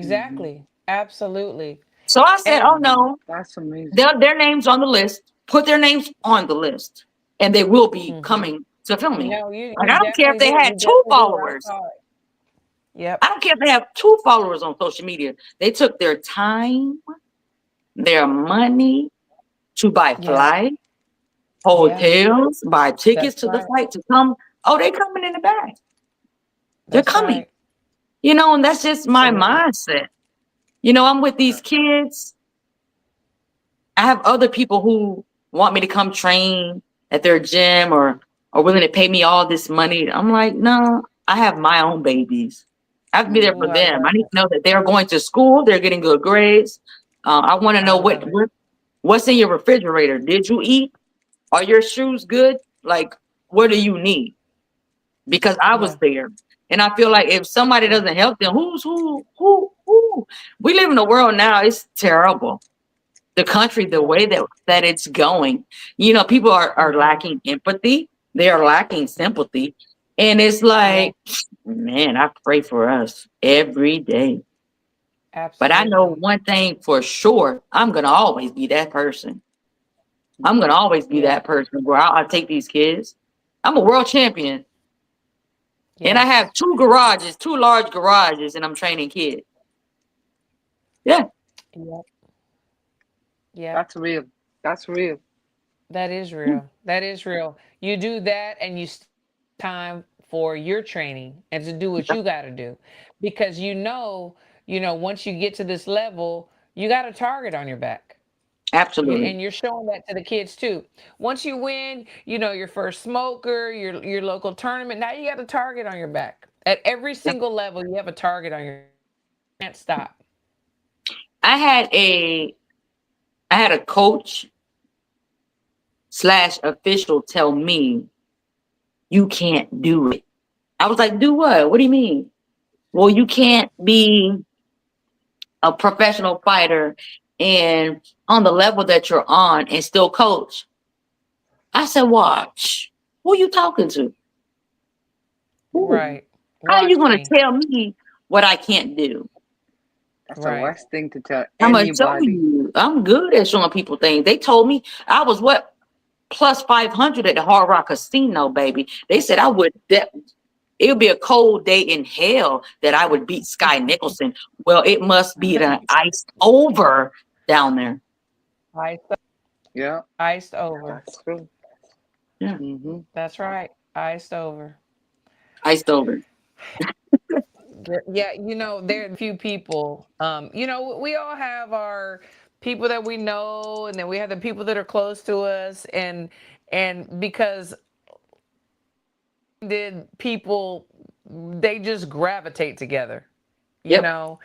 Mhm. Exactly. Absolutely. So I said, oh And no, That's amazing. their names on the list, put their names on the list, and they will be mhm. coming to film me. No, you Like you I don't care if definitely they did. had You two definitely did the right followers. call. Yep. I don't care if they have 2 followers on social media. They took their time, their money to buy Yeah. flights, Yeah. hotels, buy tickets That's to the right. fight to come. Oh, they coming in the back. They're That's coming. right. And that's just my Absolutely. mindset. I'm with these kids. I have other people who want me to come train at their gym or are willing to pay me all this money. I'm like, no, I have my own babies. I have to be there Ooh, for Mhm. I them. I love need it. to know that they're going to school, they're getting good grades. I want to I know love it. what's in your refrigerator. Did you eat? Are your shoes good? Like, what do you need? Because I was Yeah. there. And I feel like if somebody Yeah. doesn't help them, who's who? Who? We live in a world now, it's terrible, the country, the Yeah. way that it's going. People are Hmm. lacking empathy, they are lacking sympathy, and it's Yeah. like, man, I pray for us every day. But I know Absolutely. one thing for sure, I'm gonna always be that person. I'm Mhm. gonna always be Yeah. that person where I'll take these kids. I'm a world champion, and I have Yes. two large garages, and I'm training kids. Yeah, Yep. Yep. That's real. That's real. That is yeah, real. That is real. You do that and you time for your training and to do what yeah, you got to do because once you get to this level, you got a target on your back. absolutely, And you're showing that to the kids too. Once you win, your first smoker, your local tournament, now you got a target on your back. At every yeah. single level, you have a target on your can't stop. I had a I had a coach slash official tell me you can't do it. I was like, do what? What do you mean? Well, you can't be a professional fighter and on the level that you're on and still coach. I said, watch. Who are you talking to? Who? Right. How are you Watch going me. to tell me what I can't do? That's the Right. worst thing to tell I'm going to show anybody. you. I'm good at showing people things. They told me I was what? Plus 500 at the Hard Rock Casino, baby. They said I would, it would be a cold day in hell that I would beat Sky Nicholson. Well, it must be the iced over down there. Iced, Yeah, iced over. that's true. Yeah, Mhm. That's right. Iced over. iced over. Yeah, there are a few people. We all have our people that we know, and then we have the people that are close to us, and because did people they just gravitate together, you Yep. know,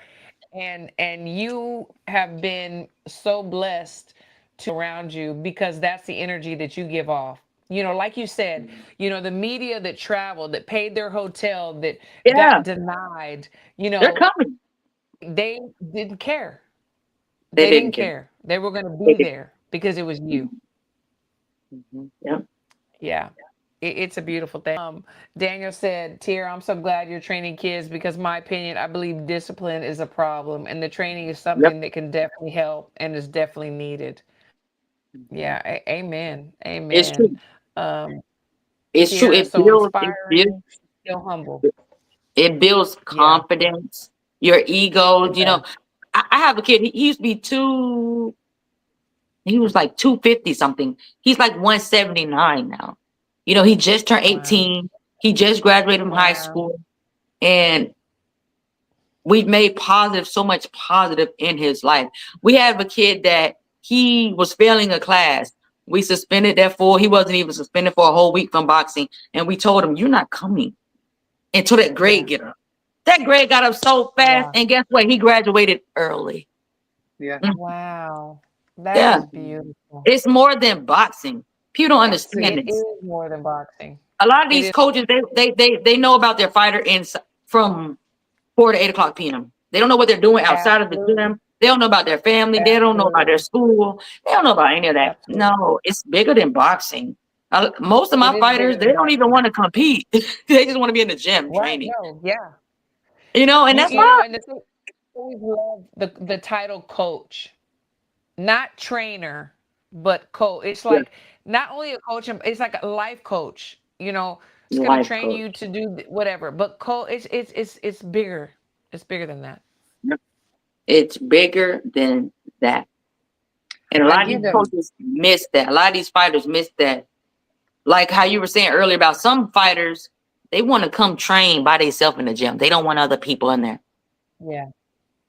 and you have been so blessed to around you because that's the energy that you give off. You know, like you said, you know, the media that traveled, that paid their hotel, that Yeah. got denied, you They're know, coming. they didn't care. They They didn't didn't care. care. They were going to They be did. there because it was you. Yep. Yeah. It's a beautiful thing. Daniel said, Tiara, I'm so glad you're training kids because my opinion, I believe discipline is a problem and the training is Yep. something that can definitely help and is definitely needed. Yeah. Amen. It's Amen. true. Um, It's true. Tiara, It so builds. It builds. inspiring, still humble. It builds Yeah. confidence. Your ego. It does. I have a kid. He used to be two. He was like 250 something. He's like 179 now. He just turned Wow. 18. He just graduated from high Wow. school. And we've made so much positive in his life. We have a kid that he was failing a class. We suspended that he wasn't even suspended for a whole week from boxing. And we told him, you're not coming until that grade Yeah. get up. That grade got up so fast. Yeah. And guess what? He graduated early. Yeah. Wow. That Yeah. is beautiful. It's more than boxing. People don't understand It this. is more than boxing. A lot of It these is. coaches, they know about their fighter from 4 to 8 o'clock p.m. They don't know what they're doing outside of the Absolutely. gym. They don't know about their family. They don't know about their Absolutely. school. They don't know about any of that. Absolutely. No, it's bigger than boxing. Most of It my is fighters, bigger they than don't even boxing. want to compete. They just want to be in the gym Right. training. No. Yeah. And that's You know, why. and the thing I always love the title coach, not trainer, but coach. It's Yeah, like not only a coach, it's like a life coach. You know, it's gonna life train coach. you to do whatever. But coach, it's bigger. It's bigger than that. Yep. It's bigger than that. And a I lot of hear these them. coaches miss that. A lot of these fighters miss that. Like how you were saying earlier about some fighters, they want to come train by themselves in the gym. They don't want other people in there. Yeah.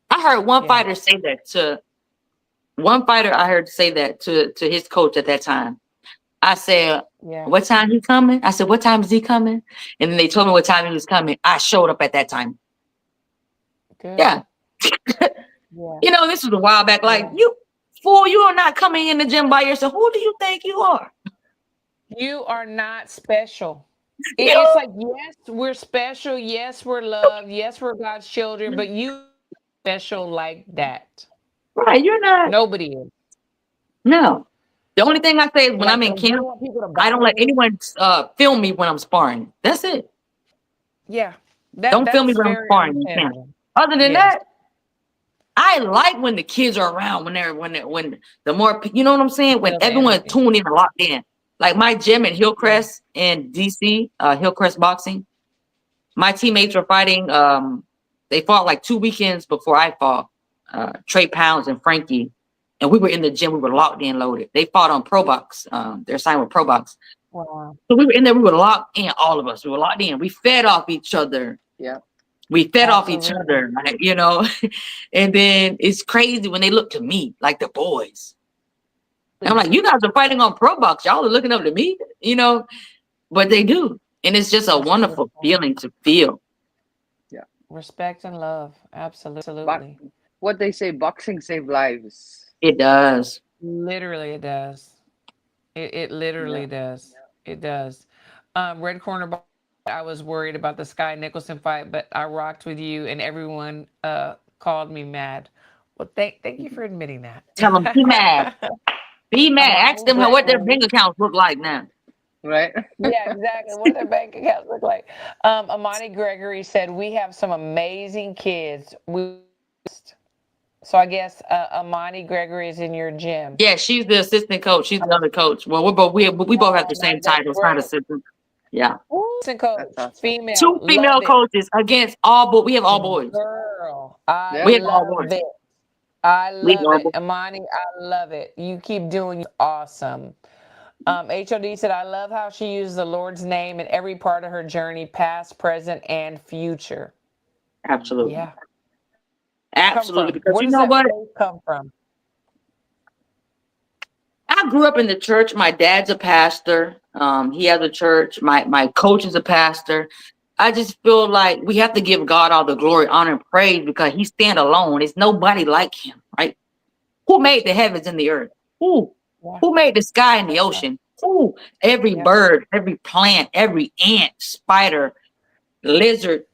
I heard Yeah. one fighter I heard say that to his coach at that time. I said, Yeah. what time he coming? I said, what time is he coming? And then they told me what time he was coming. I showed up at that time. Good. Yeah. Yeah. This was a while back. Like, Yeah. you fool, you are not coming in the gym by yourself. Who do you think you are? You are not special. You It's know, like, yes, we're special. Yes, we're loved. Yes, we're God's children, but you special like that. right. You're not. Nobody is. No. The only thing I say is when I'm Like, in you camp, don't want people to I don't bother let you. anyone film me when I'm sparring. That's it. Yeah. Don't film me That's when I'm very sparring in camp. understandable. Other than Yes. that, I like when the kids are around, when the more, you know what I'm saying? When Feel the everyone's energy. tuned in and locked in. Like my gym in Yeah. Hillcrest in DC, Hillcrest Boxing. My teammates were fighting. They fought like 2 weekends before I fought. Trey Pounds and Frankie, and we were in the gym. We were locked in, loaded. They fought on Pro Box. They're signed with Pro Box. Wow. So we were in there. We were locked in. All of us. We were locked in. We fed off each other. Yeah. We fed off each Absolutely. other, like, and then it's crazy when they look to me like the boys. And I'm like, you guys are fighting on Pro Box. Y'all are looking up to me, but they do. And it's just a That's wonderful beautiful. feeling to feel. Yeah. Respect and love. But Absolutely. what they say, boxing save lives. It does. Literally, it does. It Yeah. literally does. It does. Red corner. I was worried about the Sky Nicholson fight, but I rocked with you, and everyone called me mad. Well, thank you for admitting Tell them, be mad. that. Be mad. Ask Amani them what their Gregory. bank accounts look like now. Right. Yeah, exactly. What their bank accounts look like. Amani Gregory said, we have some amazing kids. So I guess Amani Gregory is in your gym. Yeah, she's the assistant coach. She's the other coach. Well, we both have the Nice. same That's titles, not great. assistant. Yeah. Assistant That's coach, awesome. female, 2 female love it. coaches against all boys. We have all boys. Girl, I Yeah. We have all love boys. it. I We have love all it. boys. Amani, I love it. You keep doing awesome. HOD said, I love how she uses the Lord's name in every part of her journey, past, present, and future. Absolutely. Yeah. Come Absolutely. from? Because Where you does know that what? faith come from? I I grew up in the church. My dad's a pastor. He has a church. My coach is a pastor. I just feel like we have to give God all the glory, honor, and praise because He stand alone. There's nobody like Him, right? Who made the heavens and the earth? Who? Yeah. Who made the sky and the ocean? Who? Every Yeah. bird, every plant, every ant, spider, lizard,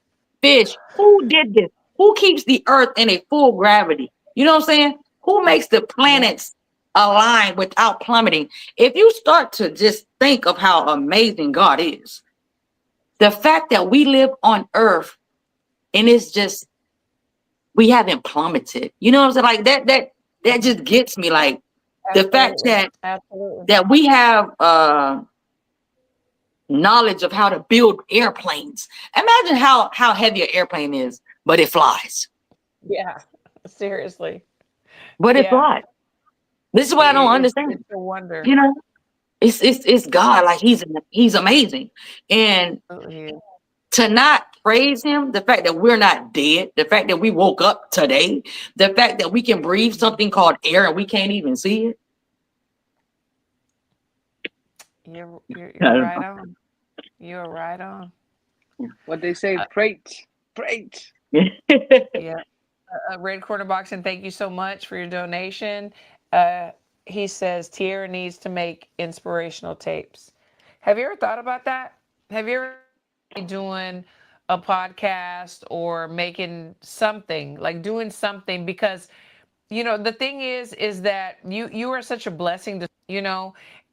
fish. Who did this? Who keeps the earth in a full gravity? You know what I'm saying? Who makes the planets align without plummeting? If you start to just think of how amazing God is, the fact that we live on earth and it's just we haven't plummeted. You know what I'm saying? Like that just gets me. Like the fact Absolutely. Absolutely. that we have knowledge of how to build airplanes. Imagine how heavy an airplane is, but it flies. Yeah. Seriously. But it Yeah. flies. This is what I don't understand. It's a wonder. You know, it's God. Like he's amazing, and Absolutely. to not praise Him, the fact that we're not dead, the fact that we woke up today, the fact that we can breathe something called air and we can't even see it. You're I don't right know. on. You're right on. What they say, preach. Yeah. Red Corner Boxing, thank you so much for your donation. He says Tiara needs to make inspirational tapes. Have you ever thought about that? Have you ever doing a podcast or making something like doing something because the thing is that you are such a blessing to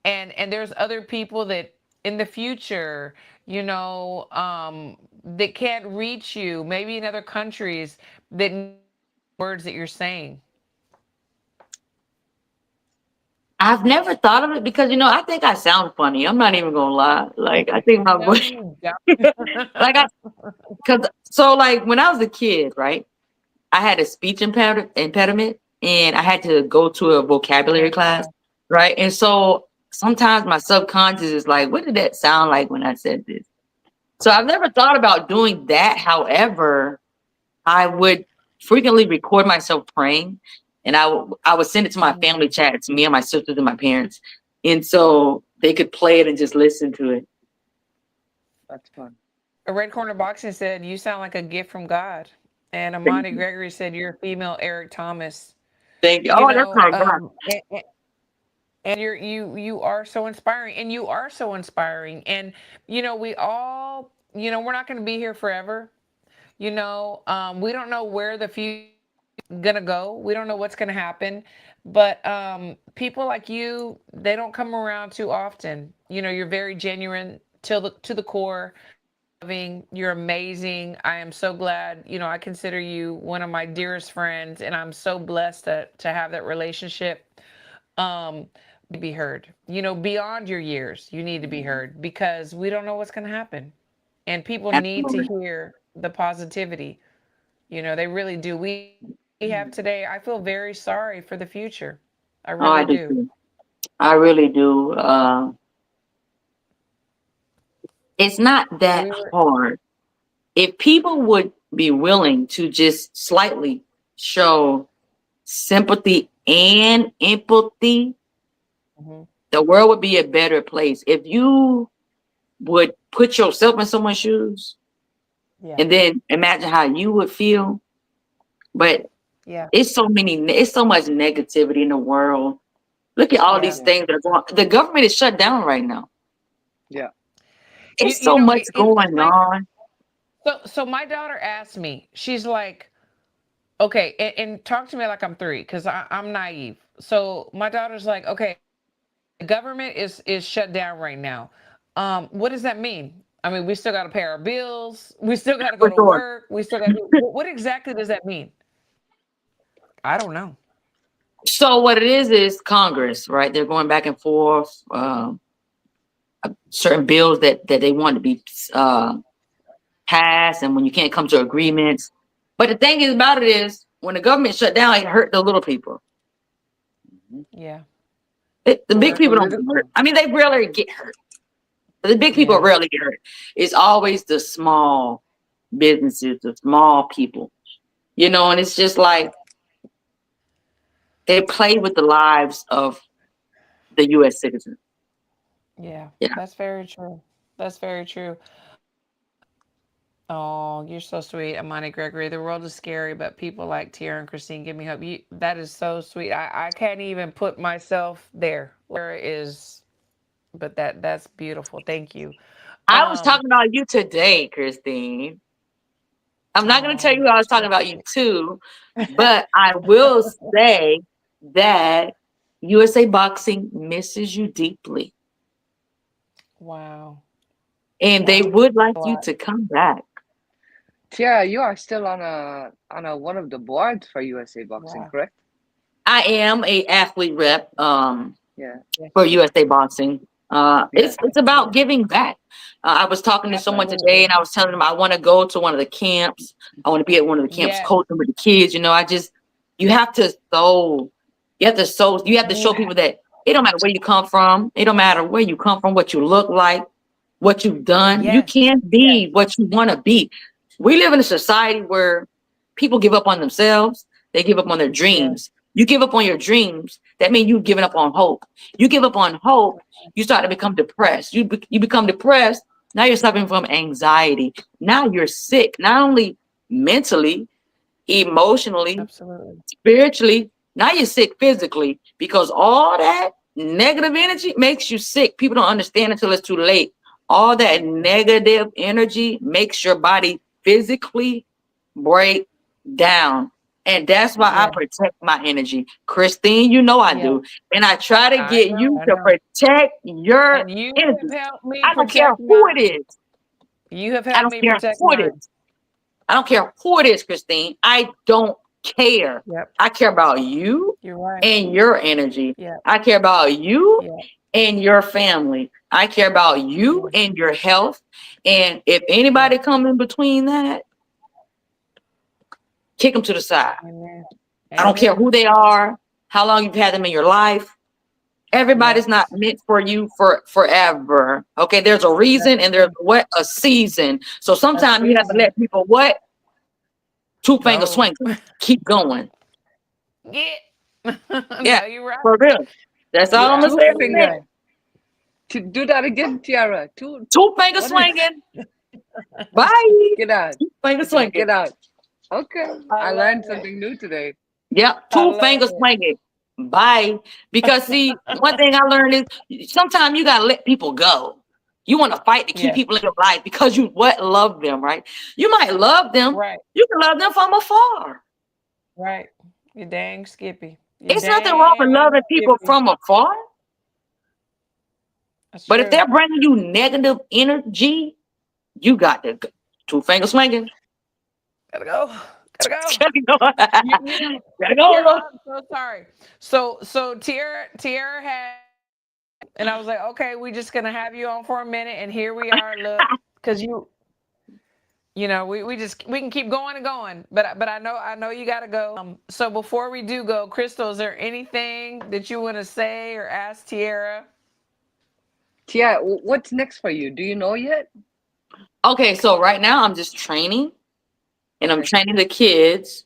and there's other people that in the future that can't reach you maybe in other countries that need words that you're saying. I've never thought of it because I think I sound funny. I'm not even gonna lie. Like I think my No, voice, you don't. like like when I was a kid, right? I had a speech impediment, and I had to go to a vocabulary class, right? And so sometimes my subconscious is like, "What did that sound like when I said this?" So I've never thought about doing that. However, I would frequently record myself praying, and I would send it to my family chat, to me and my sisters and my parents, and so they could play it and just listen to it. That's fun. A Red Corner Boxing said you sound like a gift from God, and Thank Amani you. Gregory said you're a female Eric Thomas. Thank you. You Oh, that's know, my God. and you are so inspiring, and you are so inspiring, and we all we're not going to be here forever. We don't know where the future is gonna go. We don't know what's gonna happen, but people like you, they don't come around too often. You're very genuine to the core. Loving, you're amazing. I am so glad. I consider you one of my dearest friends, and I'm so blessed to have that relationship. um be heard, beyond your years. You need to be heard because we don't know what's going to happen, and people need to Absolutely. hear the positivity. They really do. We have today. I feel very sorry for the future. I Oh, I really do do. too. I really do. It's not that We were hard. If people would be willing to just slightly show sympathy and empathy, Mhm. the world would be a better place. If you would put yourself in someone's shoes Yeah. and then imagine how you would feel. But Yeah. it's so much negativity in the world. Look at all Yeah. these things that are going. The government is shut down right now. Yeah. you, It's you so know much it's going like, on. so my daughter asked me, she's like, okay, and talk to me like I'm 3 because I'm naive. So my daughter's like, okay, the government is shut down right now. What does that mean? I mean, we still got to pay our bills. We still got to go For to sure. work. We still got to. What exactly does that mean? I don't know. So what it is Congress, right? They're going back and forth. Certain bills that they want to be uh, passed, and when you can't come to agreements. But the thing is about it is, when the government shut down, it hurt the little people. Yeah. The Well, big they're people don't get hurt. political. I mean, they rarely get hurt. The big people Yeah. rarely get hurt. It's always the small businesses, the small people, and it's just like they play with the lives of the U.S. citizen. Yeah, Yeah. that's very true. That's very true. Oh, you're so sweet, Amani Gregory. The world is scary, but people like Tiara and Christine give me hope. That is so sweet. I can't even put myself there. Where is, but that's beautiful. Thank you. I was Um, talking about you today, Christine. I'm not going to tell you oh, who I you're was talking so about you sweet. too, but I will say that USA Boxing misses you deeply, Wow. and they Wow. would like A you lot. to come back. Tiara, you are still on a one of the boards for USA Boxing, Wow. correct? I am a athlete rep Yeah, Yes. for USA Boxing. yeah. It's about giving back. I was talking to someone today, Absolutely. and I was telling them I want to go to one of the camps. I want to be at one of the camps Yes. coaching with the kids. You have to sow. You have to You show have, people that it don't matter where you come from. It don't matter where you come from, what you look like, what you've done. You yes. can Yes. be what you want to be. We live in a society where people give up on themselves. They give up on their Yes. dreams. You give up on your dreams, that means you've given up on hope. You give up on hope, you start to become depressed. You become depressed. Now you're suffering from anxiety. Now you're sick, not only mentally, emotionally, Absolutely. spiritually. Now you're sick physically because all that negative energy makes you sick. People don't understand until it's too late. All that negative energy makes your body physically break down. And that's why I Yes. protect my energy. Christine, you know I Yes. do. And I try to I get know. you I to know. protect your And you energy. have helped me I don't care protect who it mine. is. You have I helped don't me care protect who it mine. is. I don't care who it is, Christine. I don't care. Yep. I care about you You're right. and your energy. Yep. I care about you Yep. and your family. I care about you Yes. and your health. And if Yep. anybody come in between that, kick them to the side. Amen. I don't care Amen. who they are, how long you've had them in your life. Everybody's not Yes. meant for you for forever. Okay, there's a That's reason and there's true. a season. So A sometimes you have to season. let people two finger Go. swing, keep going. Get. Yeah, No, you're right. for real. That's You're all I'm gonna Two say. absolutely finger. right. To do that again, Tiara. Two. Two finger What is? swinging. Bye. Get out. Two finger swinging. Get out. Okay, I I love learned it. something new today. Yep, I two love fingers it. swinging. Bye. Because see, one thing I learned is sometimes you gotta let people go. You want to fight to keep Yes. people in your life because you love them, right? You might love them. Right. You can love them from afar. Right. You dang Skippy. You It's nothing wrong with dang loving people Skippy. from afar. That's But if true. they're bringing you negative energy, you got to two finger swinging. Gotta go. Gotta go. Gotta go. You know, Gotta Tiara, go. I'm so sorry. So Tiara had, and I was like, okay, we just gonna have you on for a minute, and here we are. Look, because we can keep going and going, but I know you gotta go. So before we do go, Crystal, is there anything that you want to say or ask Tiara? Tiara, what's next for you? Do you know yet? Okay, so right now I'm just training and I'm Okay. training the kids,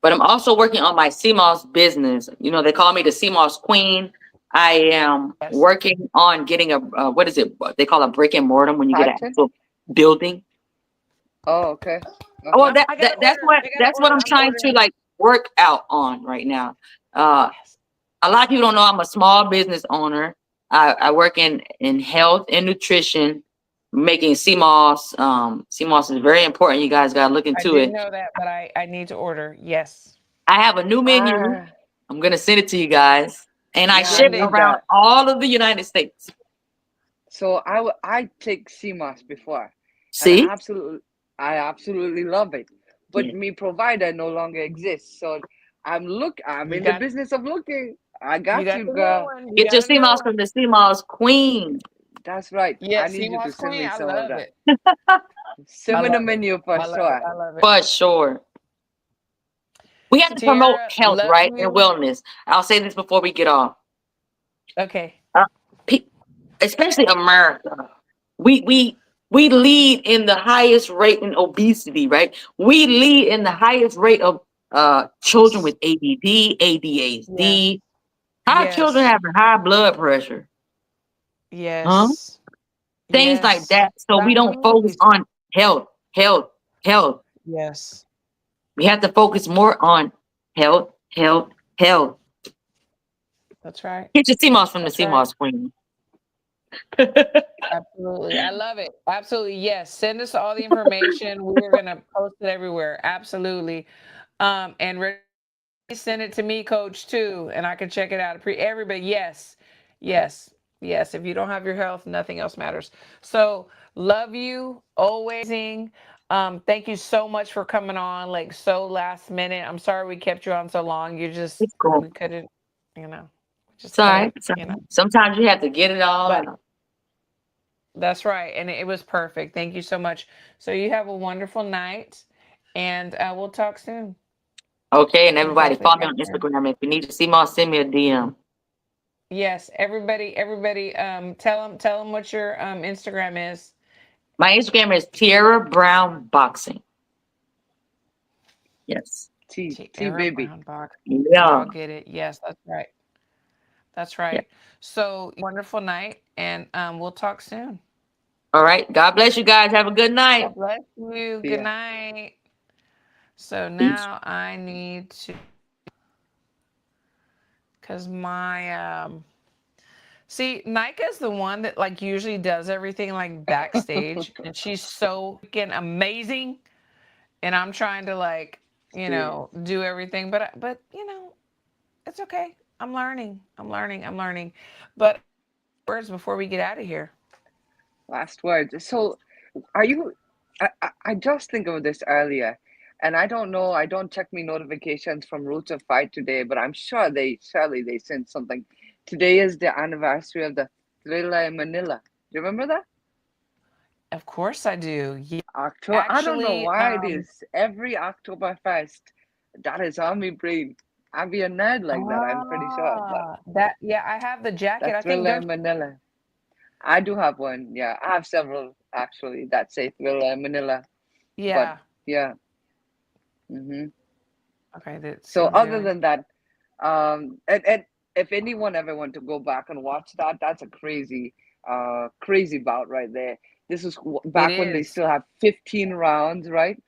but I'm also working on my CMOS business. You know, they call me the CMOS queen. I am Yes. working on getting what is it? They call a brick and mortar when you get an Pattern? actual building. Oh, okay. Oh, well, Okay. I gotta order. I gotta that's what order. I'm I'm trying to ordering. like work out on right now. Yes. A lot of people don't know I'm a small business owner. I work in health and nutrition, making CMOS. CMOS is very important. You guys got to look I into didn't it. know that, but I need to order. Yes. I have a new menu. Ah, I'm gonna send it to you guys, and I yeah, I ship Send it. need around that. all of the United States. So I take CMOS before, and See? I absolutely love it. But Yeah. me provider no longer exists. So I'm You in the got business of looking. I you got got you, the new girl. one. You Get your got a new CMOS one. from the CMOS Queen. That's right. I Yes, need you to CMOS send Queen. me I some of love that. it. I Send me the love it. menu for I love it. sure. I love it. For sure. We have to promote Tiara, health, love right? And you. wellness. I'll say this before we get off. Okay. Uh, pe- Especially America. We lead in the highest rate in obesity, right? We lead in the highest rate of children with ADD, Yeah. ADHD, Our children Yes. having high blood pressure, huh? Yes. Things like Yes. that. So we don't focus Diabetes. on health, health, health. Yes. We have to focus more on health, health, health. That's right. Get your CMOS from the That's right. CMOS queen. Absolutely. I love it. Absolutely. Yes. Send us all the information. We're going to post it everywhere. Absolutely. And send it to me, coach, too, and I can check it out. Everybody, yes, yes, yes. If you don't have your health, nothing else matters. So, love you always. Thank you so much for coming on, like so last minute. I'm sorry we kept you on so long. It's cool. We couldn't, you know, we just It's all couldn't, right. It's all right. Sometimes you have to get it all But out. that's right, and it was perfect. Thank you so much. So you have a wonderful night, and we'll talk soon. Okay, and We'll everybody definitely follow me talk on soon. Instagram. If you need to see more, send me a DM. Yes, everybody, tell them what your Instagram is. My Instagram is Tiara Brown Boxing. Yes. T Tiara baby. Brown Boxing. We Yeah. all get it. Yes, that's right. That's Yeah. right. So wonderful night, and we'll talk soon. All right. God bless you guys. Have a good night. God bless you. See Good ya. night. So Peace. now I need to, because my see, Nika's the one that like usually does everything like backstage, and she's so freaking amazing. And I'm trying to like, See. do everything, but it's okay. I'm learning. I'm learning. I'm learning. But words before we get out of here. Last words. So, are you? I just think of this earlier, and I don't know. I don't check my notifications from Roots of Fight today, but I'm sure surely they sent something. Today is the anniversary of the Thriller in Manila. Do you remember that? Of course I do. Yeah, October. I don't know actually, why it is. Every Oktoberfest, that is on me brain. I'd be a nerd like that. I'm pretty sure, but that yeah, I have the the jacket. I think Thriller don't in Manila. I do have one. Yeah, I have several actually that say Thriller in Manila. But yeah. yeah. Hmm. Okay, that So sounds other good. than that, and if anyone ever want to go back and watch that, that's a crazy bout right there. This is It back when they is. still have 15 rounds, right?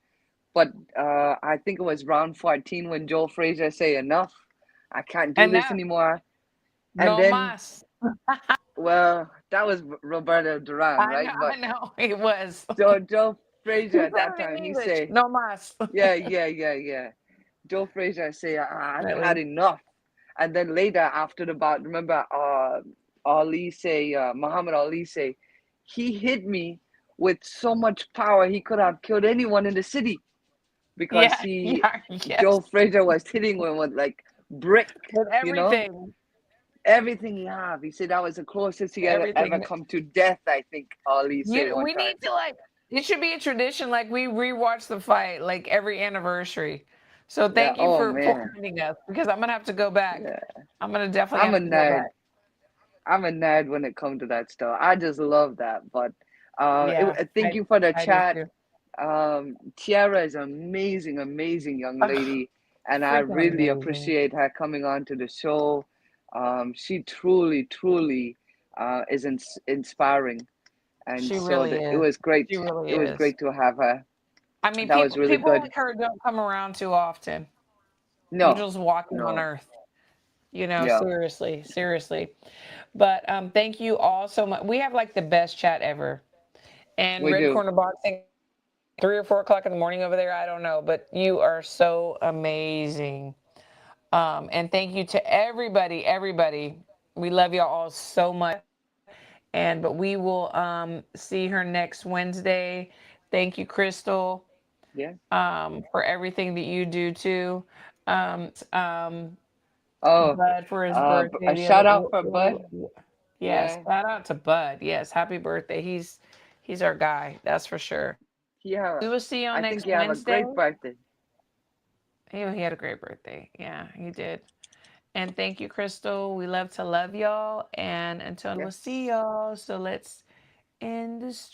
But I think it was round 14 when Joe Frazier say enough. I can't do this Enough. anymore. And No then, mas. well, that was Roberto Duran, I know, right? But I know. It was. Joe Frazier He at said that it in time, he English. say, No mas. yeah. Joe Frazier say, I've had Definitely. enough. And then later after the bout, remember Ali say, Muhammad Ali say, he hit me with so much power he could have killed anyone in the city because Yeah, he yeah, Joe yes. Frazier was hitting him with like brick, With you know, everything. everything he have. He said that was the closest he ever Everything. come to death. I think Ali say one We time. need to like it should be a tradition like we rewatch the fight like every anniversary. So Yeah. thank you Oh for man. reminding us because I'm gonna have to go back. Yeah. I'm gonna definitely I'm have a to go nerd. back. I'm a nerd when it comes to that stuff. I just love that. But Yeah, thank you for the I do chat. too. Tiara is an amazing, amazing young Ugh, lady, and I freaking really amazing. appreciate her coming on to the show. She truly is inspiring, and She so really it is. was great. She really It was is. great to have her. I mean, That was really people good. like her don't come around too often. No, Angels walking on no, earth. yeah, Seriously, seriously. But thank you all so much. We have like the best chat ever. And we Red do. Corner Boxing, 3 or 4 o'clock in the morning over there. I don't know, but you are so amazing. And thank you to everybody, everybody. We love y'all all so much. And but we will see her next Wednesday. Thank you, Crystal, Yeah. for everything that you do too. Oh, Bud for his birthday a the other. shout out for Bud. Yes, Yeah, shout out to Bud. Yes, happy birthday. He's our guy. That's for sure. yeah. We will see you on I think next you have a Wednesday. great birthday. He had a great birthday. Yeah, he did. And thank you, Crystal. We love to love y'all. And until we'll Yes. see y'all. So let's end the stream.